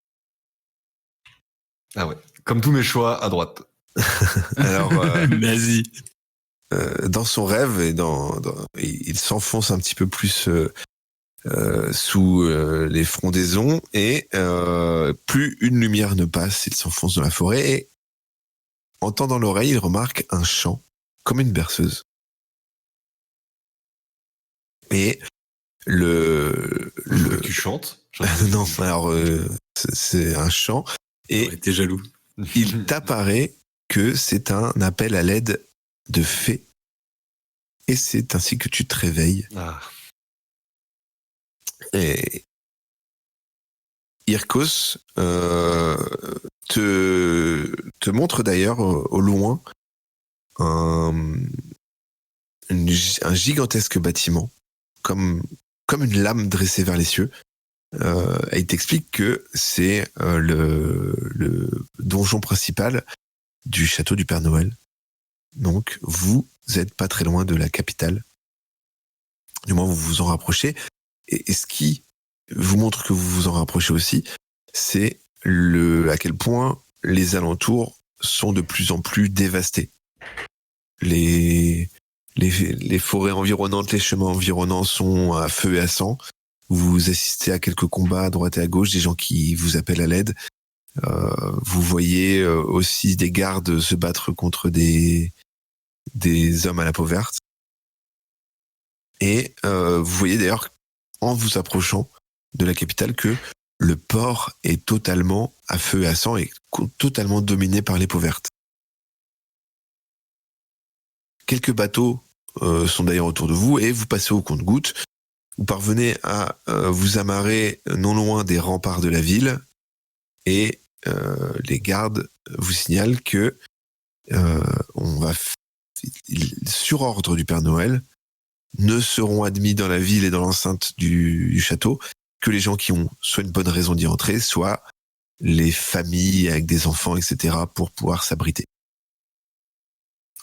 Ah ouais. Comme tous mes choix, à droite. Alors, vas-y. Dans son rêve, il s'enfonce un petit peu plus sous les frondaisons et plus une lumière ne passe, il s'enfonce dans la forêt et entendant l'oreille, il remarque un chant comme une berceuse. Et Tu chantes? Non, alors c'est un chant et t'es jaloux. Il t'apparaît que c'est un appel à l'aide de fées et c'est ainsi que tu te réveilles. Ah. Et Irkos te montre d'ailleurs au loin un gigantesque bâtiment comme une lame dressée vers les cieux. Et il t'explique que c'est le donjon principal du château du Père Noël. Donc vous êtes pas très loin de la capitale. Du moins vous vous en rapprochez. Et ce qui vous montre que vous vous en rapprochez aussi, c'est à quel point les alentours sont de plus en plus dévastés. Les forêts environnantes, les chemins environnants sont à feu et à sang. Vous assistez à quelques combats à droite et à gauche, des gens qui vous appellent à l'aide. Vous voyez aussi des gardes se battre contre des hommes à la peau verte. Et vous voyez d'ailleurs, en vous approchant de la capitale, que le port est totalement à feu et à sang et totalement dominé par les peaux vertes. Quelques bateaux sont d'ailleurs autour de vous et vous passez au compte-gouttes. Vous parvenez à vous amarrer non loin des remparts de la ville et les gardes vous signalent que sur ordre du Père Noël, ne seront admis dans la ville et dans l'enceinte du château que les gens qui ont soit une bonne raison d'y entrer, soit les familles avec des enfants, etc., pour pouvoir s'abriter.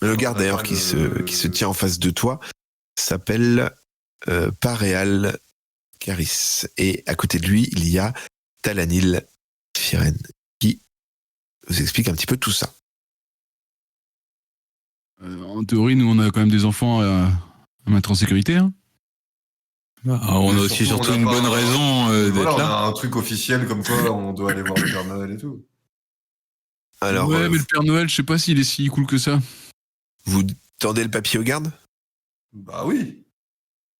Le garde d'ailleurs qui se tient en face de toi s'appelle Paréal Caris. Et à côté de lui, il y a Talanil Firen qui vous explique un petit peu tout ça. En théorie, nous, on a quand même des enfants à mettre en sécurité. Hein. On a aussi surtout une bonne raison d'être là. On a un truc officiel comme quoi on doit aller voir le Père Noël et tout. Alors, ouais, mais le Père Noël, je sais pas s'il est si cool que ça. Vous tendez le papier au garde? Bah oui.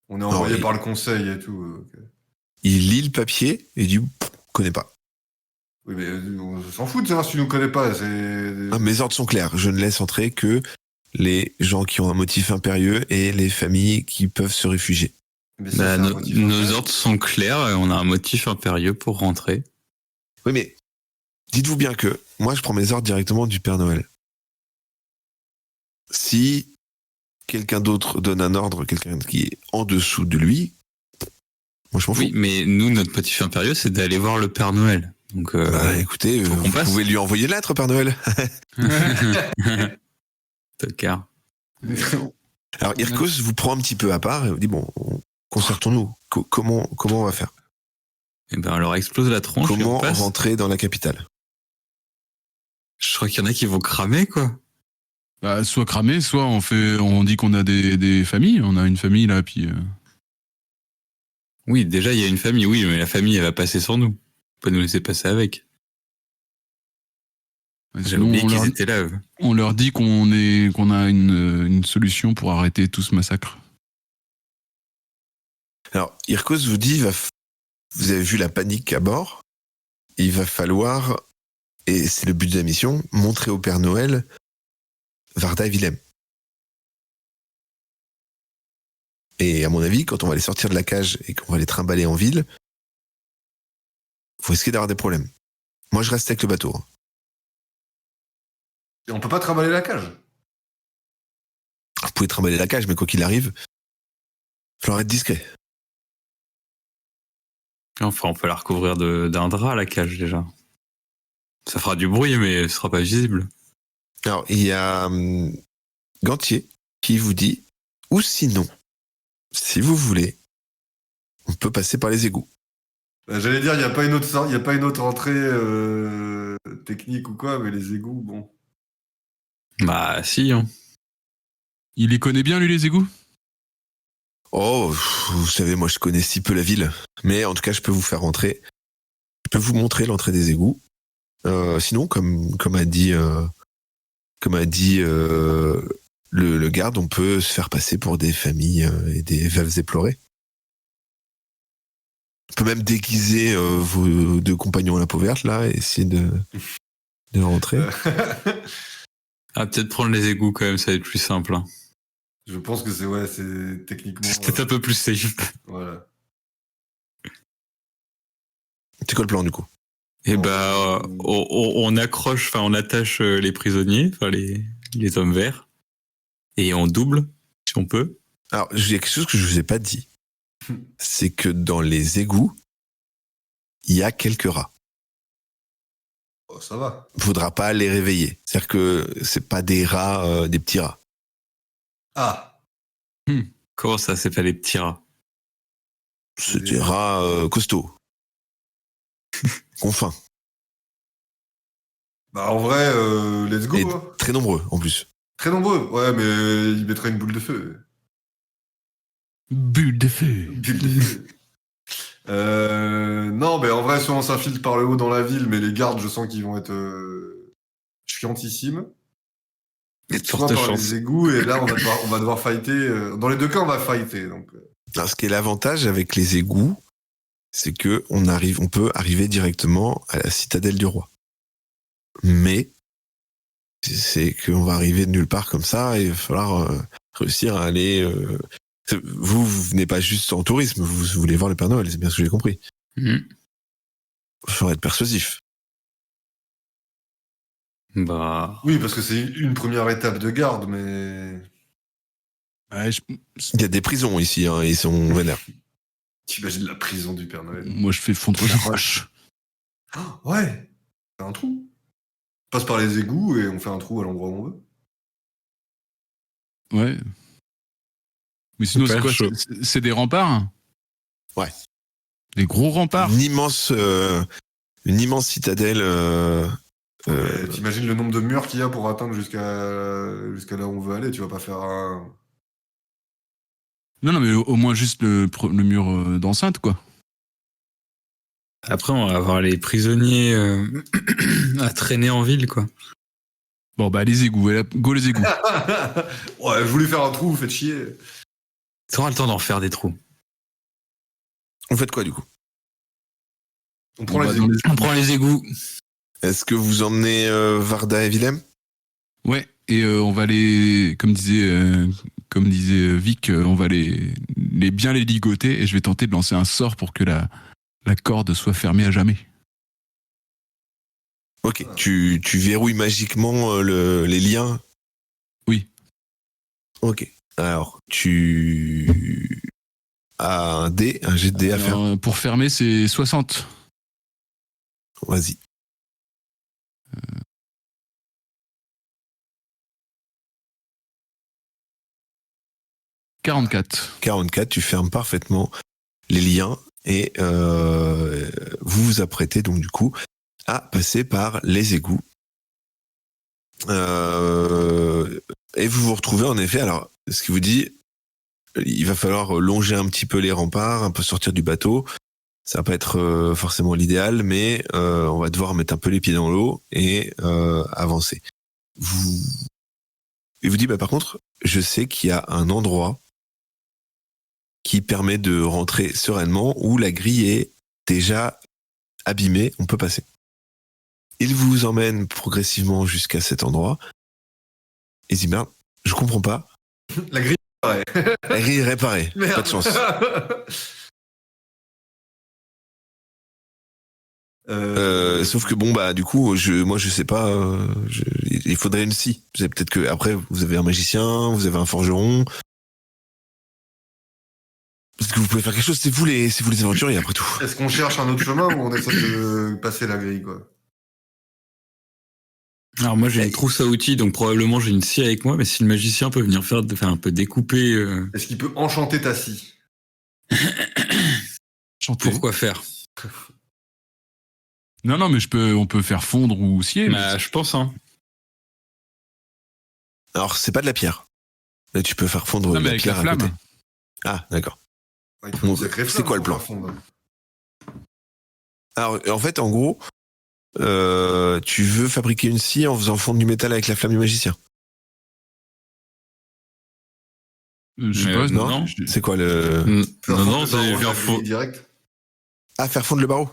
On est envoyé par le conseil et tout. Okay. Il lit le papier et dit « connais pas ». Oui, mais on s'en fout de savoir si tu nous connais pas. Mes ordres sont clairs. Je ne laisse entrer que les gens qui ont un motif impérieux et les familles qui peuvent se réfugier. Nos ordres sont clairs et on a un motif impérieux pour rentrer. Oui, mais dites-vous bien que moi, je prends mes ordres directement du Père Noël. Si quelqu'un d'autre donne un ordre, quelqu'un qui est en dessous de lui, moi, je m'en fous. Oui, mais nous, notre motif impérieux, c'est d'aller voir le Père Noël. Donc, écoutez, vous pouvez lui envoyer une lettre, Père Noël. Tocard. Alors, Irkos vous prend un petit peu à part et vous dit, bon, concertons-nous. Comment on va faire? Eh ben, on leur explose la tronche. Comment rentrer dans la capitale? Je crois qu'il y en a qui vont cramer, quoi. Bah, soit cramer, soit on dit qu'on a des familles. On a une famille, là, puis... Oui, déjà, il y a une famille, oui, mais la famille, elle va passer sans nous. Pas nous laisser passer avec. J'ai oublié qu'ils étaient là, eux. On leur dit qu'on a une solution pour arrêter tout ce massacre. Alors, Irkos vous dit, vous avez vu la panique à bord, il va falloir Et c'est le but de la mission, montrer au Père Noël Varda et Willem. Et à mon avis, quand on va les sortir de la cage et qu'on va les trimballer en ville, faut risquer d'avoir des problèmes. Moi, je reste avec le bateau. Et on peut pas trimballer la cage. Vous pouvez trimballer la cage, mais quoi qu'il arrive, il va falloir être discret. Enfin, on peut la recouvrir d'un drap, la cage, déjà. Ça fera du bruit, mais ce sera pas visible. Alors, il y a Gantier qui vous dit, ou sinon, si vous voulez, on peut passer par les égouts. J'allais dire, il n'y a pas une autre entrée technique ou quoi, mais les égouts, bon. Bah, si, hein. Il les connaît bien, lui, les égouts? Oh, vous savez, moi je connais si peu la ville, mais en tout cas je peux vous faire rentrer. Je peux vous montrer l'entrée des égouts. Sinon, comme a dit le garde, on peut se faire passer pour des familles et des veuves éplorées. On peut même déguiser vos deux compagnons à la peau verte là et essayer de rentrer. Ah, peut-être prendre les égouts quand même, ça va être plus simple. Hein. Je pense que c'est techniquement. C'est peut-être un peu plus safe. Voilà. C'est quoi le plan du coup? Et on accroche, enfin on attache les prisonniers, enfin les hommes verts, et on double si on peut. Alors, il y a quelque chose que je vous ai pas dit. C'est que dans les égouts, il y a quelques rats. Oh, ça va. Faudra pas les réveiller. C'est-à-dire que c'est pas des rats, des petits rats. Ah. Comment ça, c'est pas les petits rats? C'est des rats costauds. Confins. Bah en vrai, let's go. Et Hein. très nombreux en plus. Très nombreux. Ouais, mais il mettrait une boule de feu. Bulle de feu. Bulle de feu. Non, mais en vrai, soit on s'infiltre par le haut dans la ville, mais les gardes, je sens qu'ils vont être chiantissimes. Il y a de Soit fortes par chances. les égouts, et là, on va devoir fighter. Dans les deux cas, on va fighter. Donc. Alors, ce qui est l'avantage avec les égouts, c'est que on peut arriver directement à la citadelle du roi. Mais c'est qu'on va arriver de nulle part comme ça et il va falloir réussir à aller. Vous venez pas juste en tourisme, vous voulez voir le Père Noël, c'est bien ce que j'ai compris. Il va falloir être persuasif. Bah. Oui, parce que c'est une première étape de garde, mais. Ouais, Il y a des prisons ici, hein, ils sont vénères. T'imagines la prison du Père Noël. moi, je fais fondre la roche. Ouais, c'est un trou. On passe par les égouts et on fait un trou à l'endroit où on veut. Ouais. Mais sinon, c'est Super quoi? chaud. C'est des remparts? Ouais. Des gros remparts? Une immense citadelle. T'imagines le nombre de murs qu'il y a pour atteindre jusqu'à là où on veut aller. Tu vas pas faire un. Non, mais au moins juste le mur d'enceinte, quoi. Après, on va avoir les prisonniers à traîner en ville, quoi. Bon, bah, les égouts. Go les égouts. Ouais, je voulais faire un trou, vous faites chier. T'auras le temps d'en faire des trous. On fait quoi du coup? On prend On va les dans égouts. On prend les égouts. Est-ce que vous emmenez Varda et Willem? Ouais, et on va les, comme disait Vic, on va les bien les ligoter et je vais tenter de lancer un sort pour que la corde soit fermée à jamais. Ok, tu verrouilles magiquement les liens? Oui. Ok, alors tu as un jet de dés à faire. Alors, pour fermer, c'est 60. Vas-y. « 44, tu fermes parfaitement les liens et vous vous apprêtez donc du coup à passer par les égouts. Et vous vous retrouvez en effet, alors ce qui vous dit, il va falloir longer un petit peu les remparts, un peu sortir du bateau. Ça va pas être forcément l'idéal, mais on va devoir mettre un peu les pieds dans l'eau et avancer. Il vous dit, bah, par contre, je sais qu'il y a un endroit qui permet de rentrer sereinement où la grille est déjà abîmée, on peut passer. Il vous emmène progressivement jusqu'à cet endroit. Il dit, merde, je comprends pas. La grille est réparée. La grille est réparée. Merde. Pas de chance. Sauf que bon, bah, du coup, moi, je sais pas, il faudrait une scie. Peut-être que, après, vous avez un magicien, vous avez un forgeron. Parce que vous pouvez faire quelque chose, c'est vous les aventuriers, après tout. Est-ce qu'on cherche un autre chemin ou on essaie de passer la grille, quoi? Alors moi j'ai une trousse à outils, donc probablement j'ai une scie avec moi, mais si le magicien peut venir un peu découper... Est-ce qu'il peut enchanter ta scie? Chanter. Pourquoi faire? Non, mais on peut faire fondre ou scier. Bah je pense, hein. Alors, c'est pas de la pierre. Là, tu peux faire fondre Non, de mais la avec pierre la à flamme. côté. Ah, d'accord. Ouais, il faut une sacrée C'est flamme quoi le pour plan? faire fondre. Alors, en fait, en gros, tu veux fabriquer une scie en faisant fondre du métal avec la flamme du magicien. Je sais pas, non. C'est quoi le... Non, c'est faire faire fondre direct. Ah, faire fondre le barreau.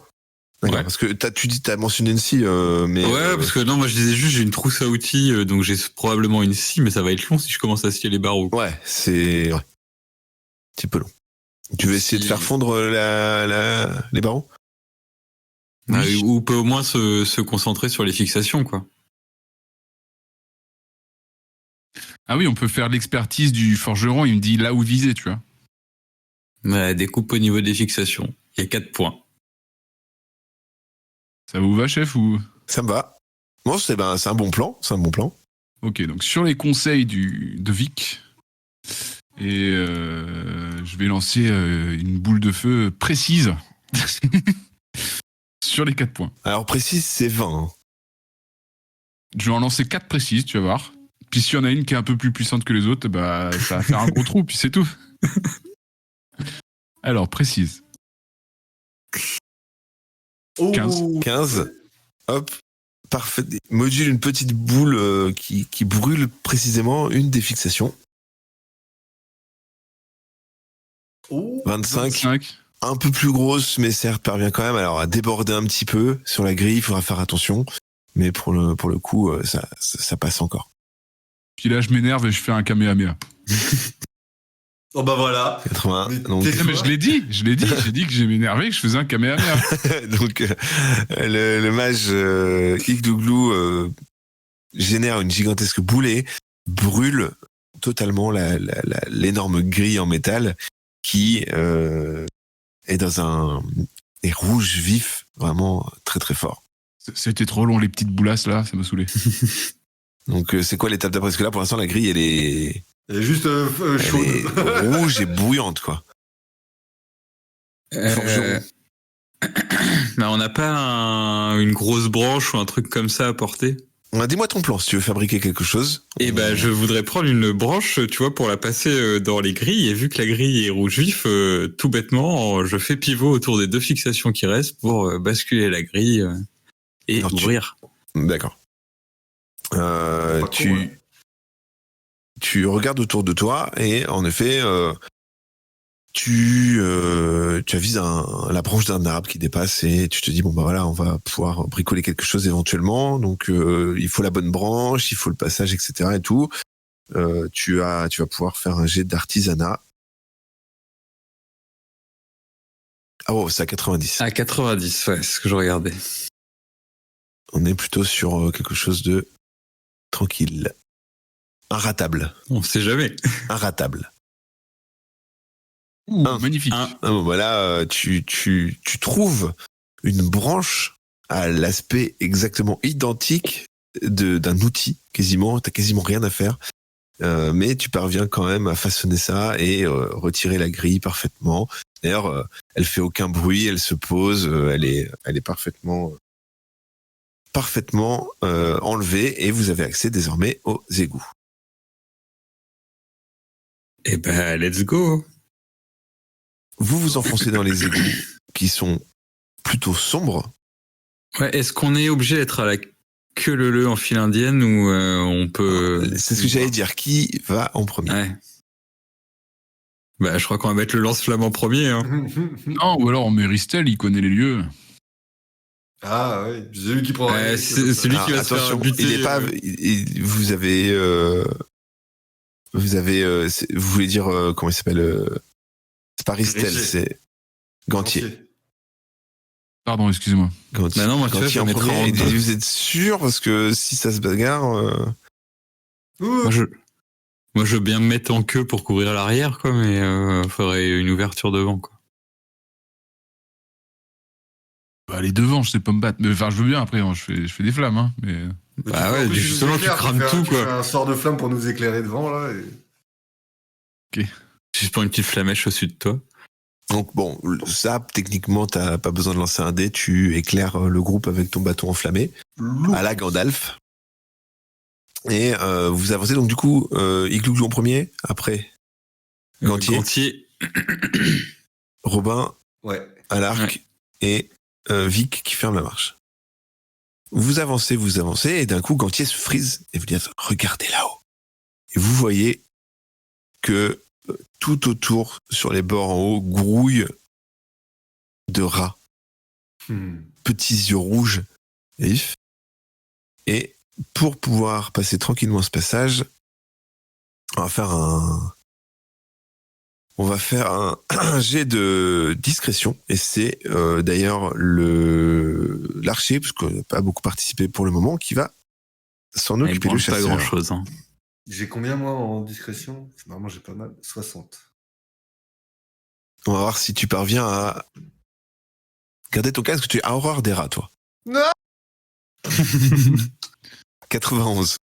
D'accord, Ouais. parce que t'as mentionné une scie, mais... Ouais, parce que non, moi je disais juste j'ai une trousse à outils, donc j'ai probablement une scie, mais ça va être long si je commence à scier les barreaux. Ouais, c'est... Ouais. Un petit peu long. Tu veux essayer de faire fondre les barreaux? Oui. Ou peut au moins se concentrer sur les fixations, quoi. Ah oui, on peut faire l'expertise du forgeron, il me dit là où viser, tu vois. Ouais, découpe au niveau des fixations. Il y a 4 points. Ça vous va, chef, ou... Ça me va. Bon, c'est un bon plan, Ok, donc sur les conseils de Vic, et je vais lancer une boule de feu précise sur les 4 points. Alors, précise, c'est 20. Hein. Je vais en lancer 4 précises, tu vas voir. Puis s'il y en a une qui est un peu plus puissante que les autres, bah ça va faire un gros trou, puis c'est tout. Alors, précise. 15. Hop. Parfait. Module une petite boule qui brûle précisément une des fixations. 25. Un peu plus grosse, mais certes, parvient quand même alors à déborder un petit peu sur la grille. Il faudra faire attention. Mais pour le coup, ça passe encore. Puis là, je m'énerve et je fais un kamehameha. Oh bah voilà. 80. Donc, Non, mais je l'ai dit. J'ai dit que j'ai m'énervé et que je faisais un kamehameha. donc le mage Igdouglou génère une gigantesque boulée, brûle totalement l'énorme grille en métal qui est est rouge vif, vraiment très très fort. C'était trop long, les petites boulasses là, ça m'a saoulé. Donc c'est quoi l'étape d'après? Parce que là, pour l'instant, la grille, elle est juste chaude. Elle est rouge et bouillante, quoi. Forgeron. Bah, on n'a pas une grosse branche ou un truc comme ça à porter? Dis-moi ton plan, si tu veux fabriquer quelque chose. Et ben, je voudrais prendre une branche, tu vois, pour la passer dans les grilles. Et vu que la grille est rouge vif, tout bêtement, je fais pivot autour des 2 fixations qui restent pour basculer la grille et Alors, ouvrir. D'accord. Tu regardes autour de toi et en effet, tu avises la branche d'un arbre qui dépasse et tu te dis bon bah voilà, on va pouvoir bricoler quelque chose éventuellement. Donc il faut la bonne branche, il faut le passage, etc. et tout. Tu vas pouvoir faire un jet d'artisanat. Ah oh, c'est à 90. À 90, ouais, c'est ce que je regardais. On est plutôt sur quelque chose de tranquille. Inratable. On sait jamais. Inratable. Magnifique. Bon, voilà, tu trouves une branche à l'aspect exactement identique d'un outil, quasiment. T'as quasiment rien à faire. Mais tu parviens quand même à façonner ça et retirer la grille parfaitement. D'ailleurs, elle fait aucun bruit, elle se pose, elle est parfaitement enlevée et vous avez accès désormais aux égouts. Eh ben, let's go. Vous vous enfoncez dans les égouts qui sont plutôt sombres. Ouais, est-ce qu'on est obligé d'être à la queue leu en file indienne ou on peut... C'est ce que j'allais dire. Qui va en premier? Ouais. Bah, je crois qu'on va mettre le lance-flamme en premier. Hein. Non, ou alors on met Ristel, il connaît les lieux. Ah ouais, j'ai vu qui prend. C'est celui qui va se faire attention, buter. il est pas. Vous avez. Vous voulez dire comment il s'appelle c'est pas Ristel, Gressier. c'est Gantier. Pardon, excusez-moi. Gantier. Bah non, moi, tu vois, Gantier je en mettrais premier. en Et deux. vous êtes sûr parce que si ça se bagarre, Ouh. Moi, je veux bien me mettre en queue pour couvrir l'arrière, quoi, mais faudrait une ouverture devant, quoi. Bah, aller devant, je sais pas me battre. Mais, enfin, je veux bien après, hein, je fais des flammes, hein, mais. Mais Bah tu ouais, en plus, justement, nous tu éclaires, crames fais tout, tu quoi. fais un sort de flamme pour nous éclairer devant, là. Et... Juste pour une petite flamèche au-dessus de toi. donc bon, ça techniquement t'as pas besoin de lancer un dé, tu éclaires le groupe avec ton bâton enflammé à la Gandalf. Et vous avancez donc du coup Iglougou en premier, après Gantier. Robin Ouais. à l'arc et Vic qui ferme la marche. Vous avancez et d'un coup Gantier se frise et vous dites regardez là-haut. Et vous voyez que tout autour, sur les bords en haut, grouille de rats. Petits yeux rouges vifs. Et pour pouvoir passer tranquillement ce passage, on va faire un jet de discrétion. Et c'est d'ailleurs l'archer, parce qu'on n'a pas beaucoup participé pour le moment, qui va s'en Il occuper, le branche pas chasseur. grand-chose, hein. J'ai combien, moi, en discrétion? Normalement, j'ai pas mal. 60. On va voir si tu parviens à garder ton casque. Tu es à horreur des rats, toi. Non 91.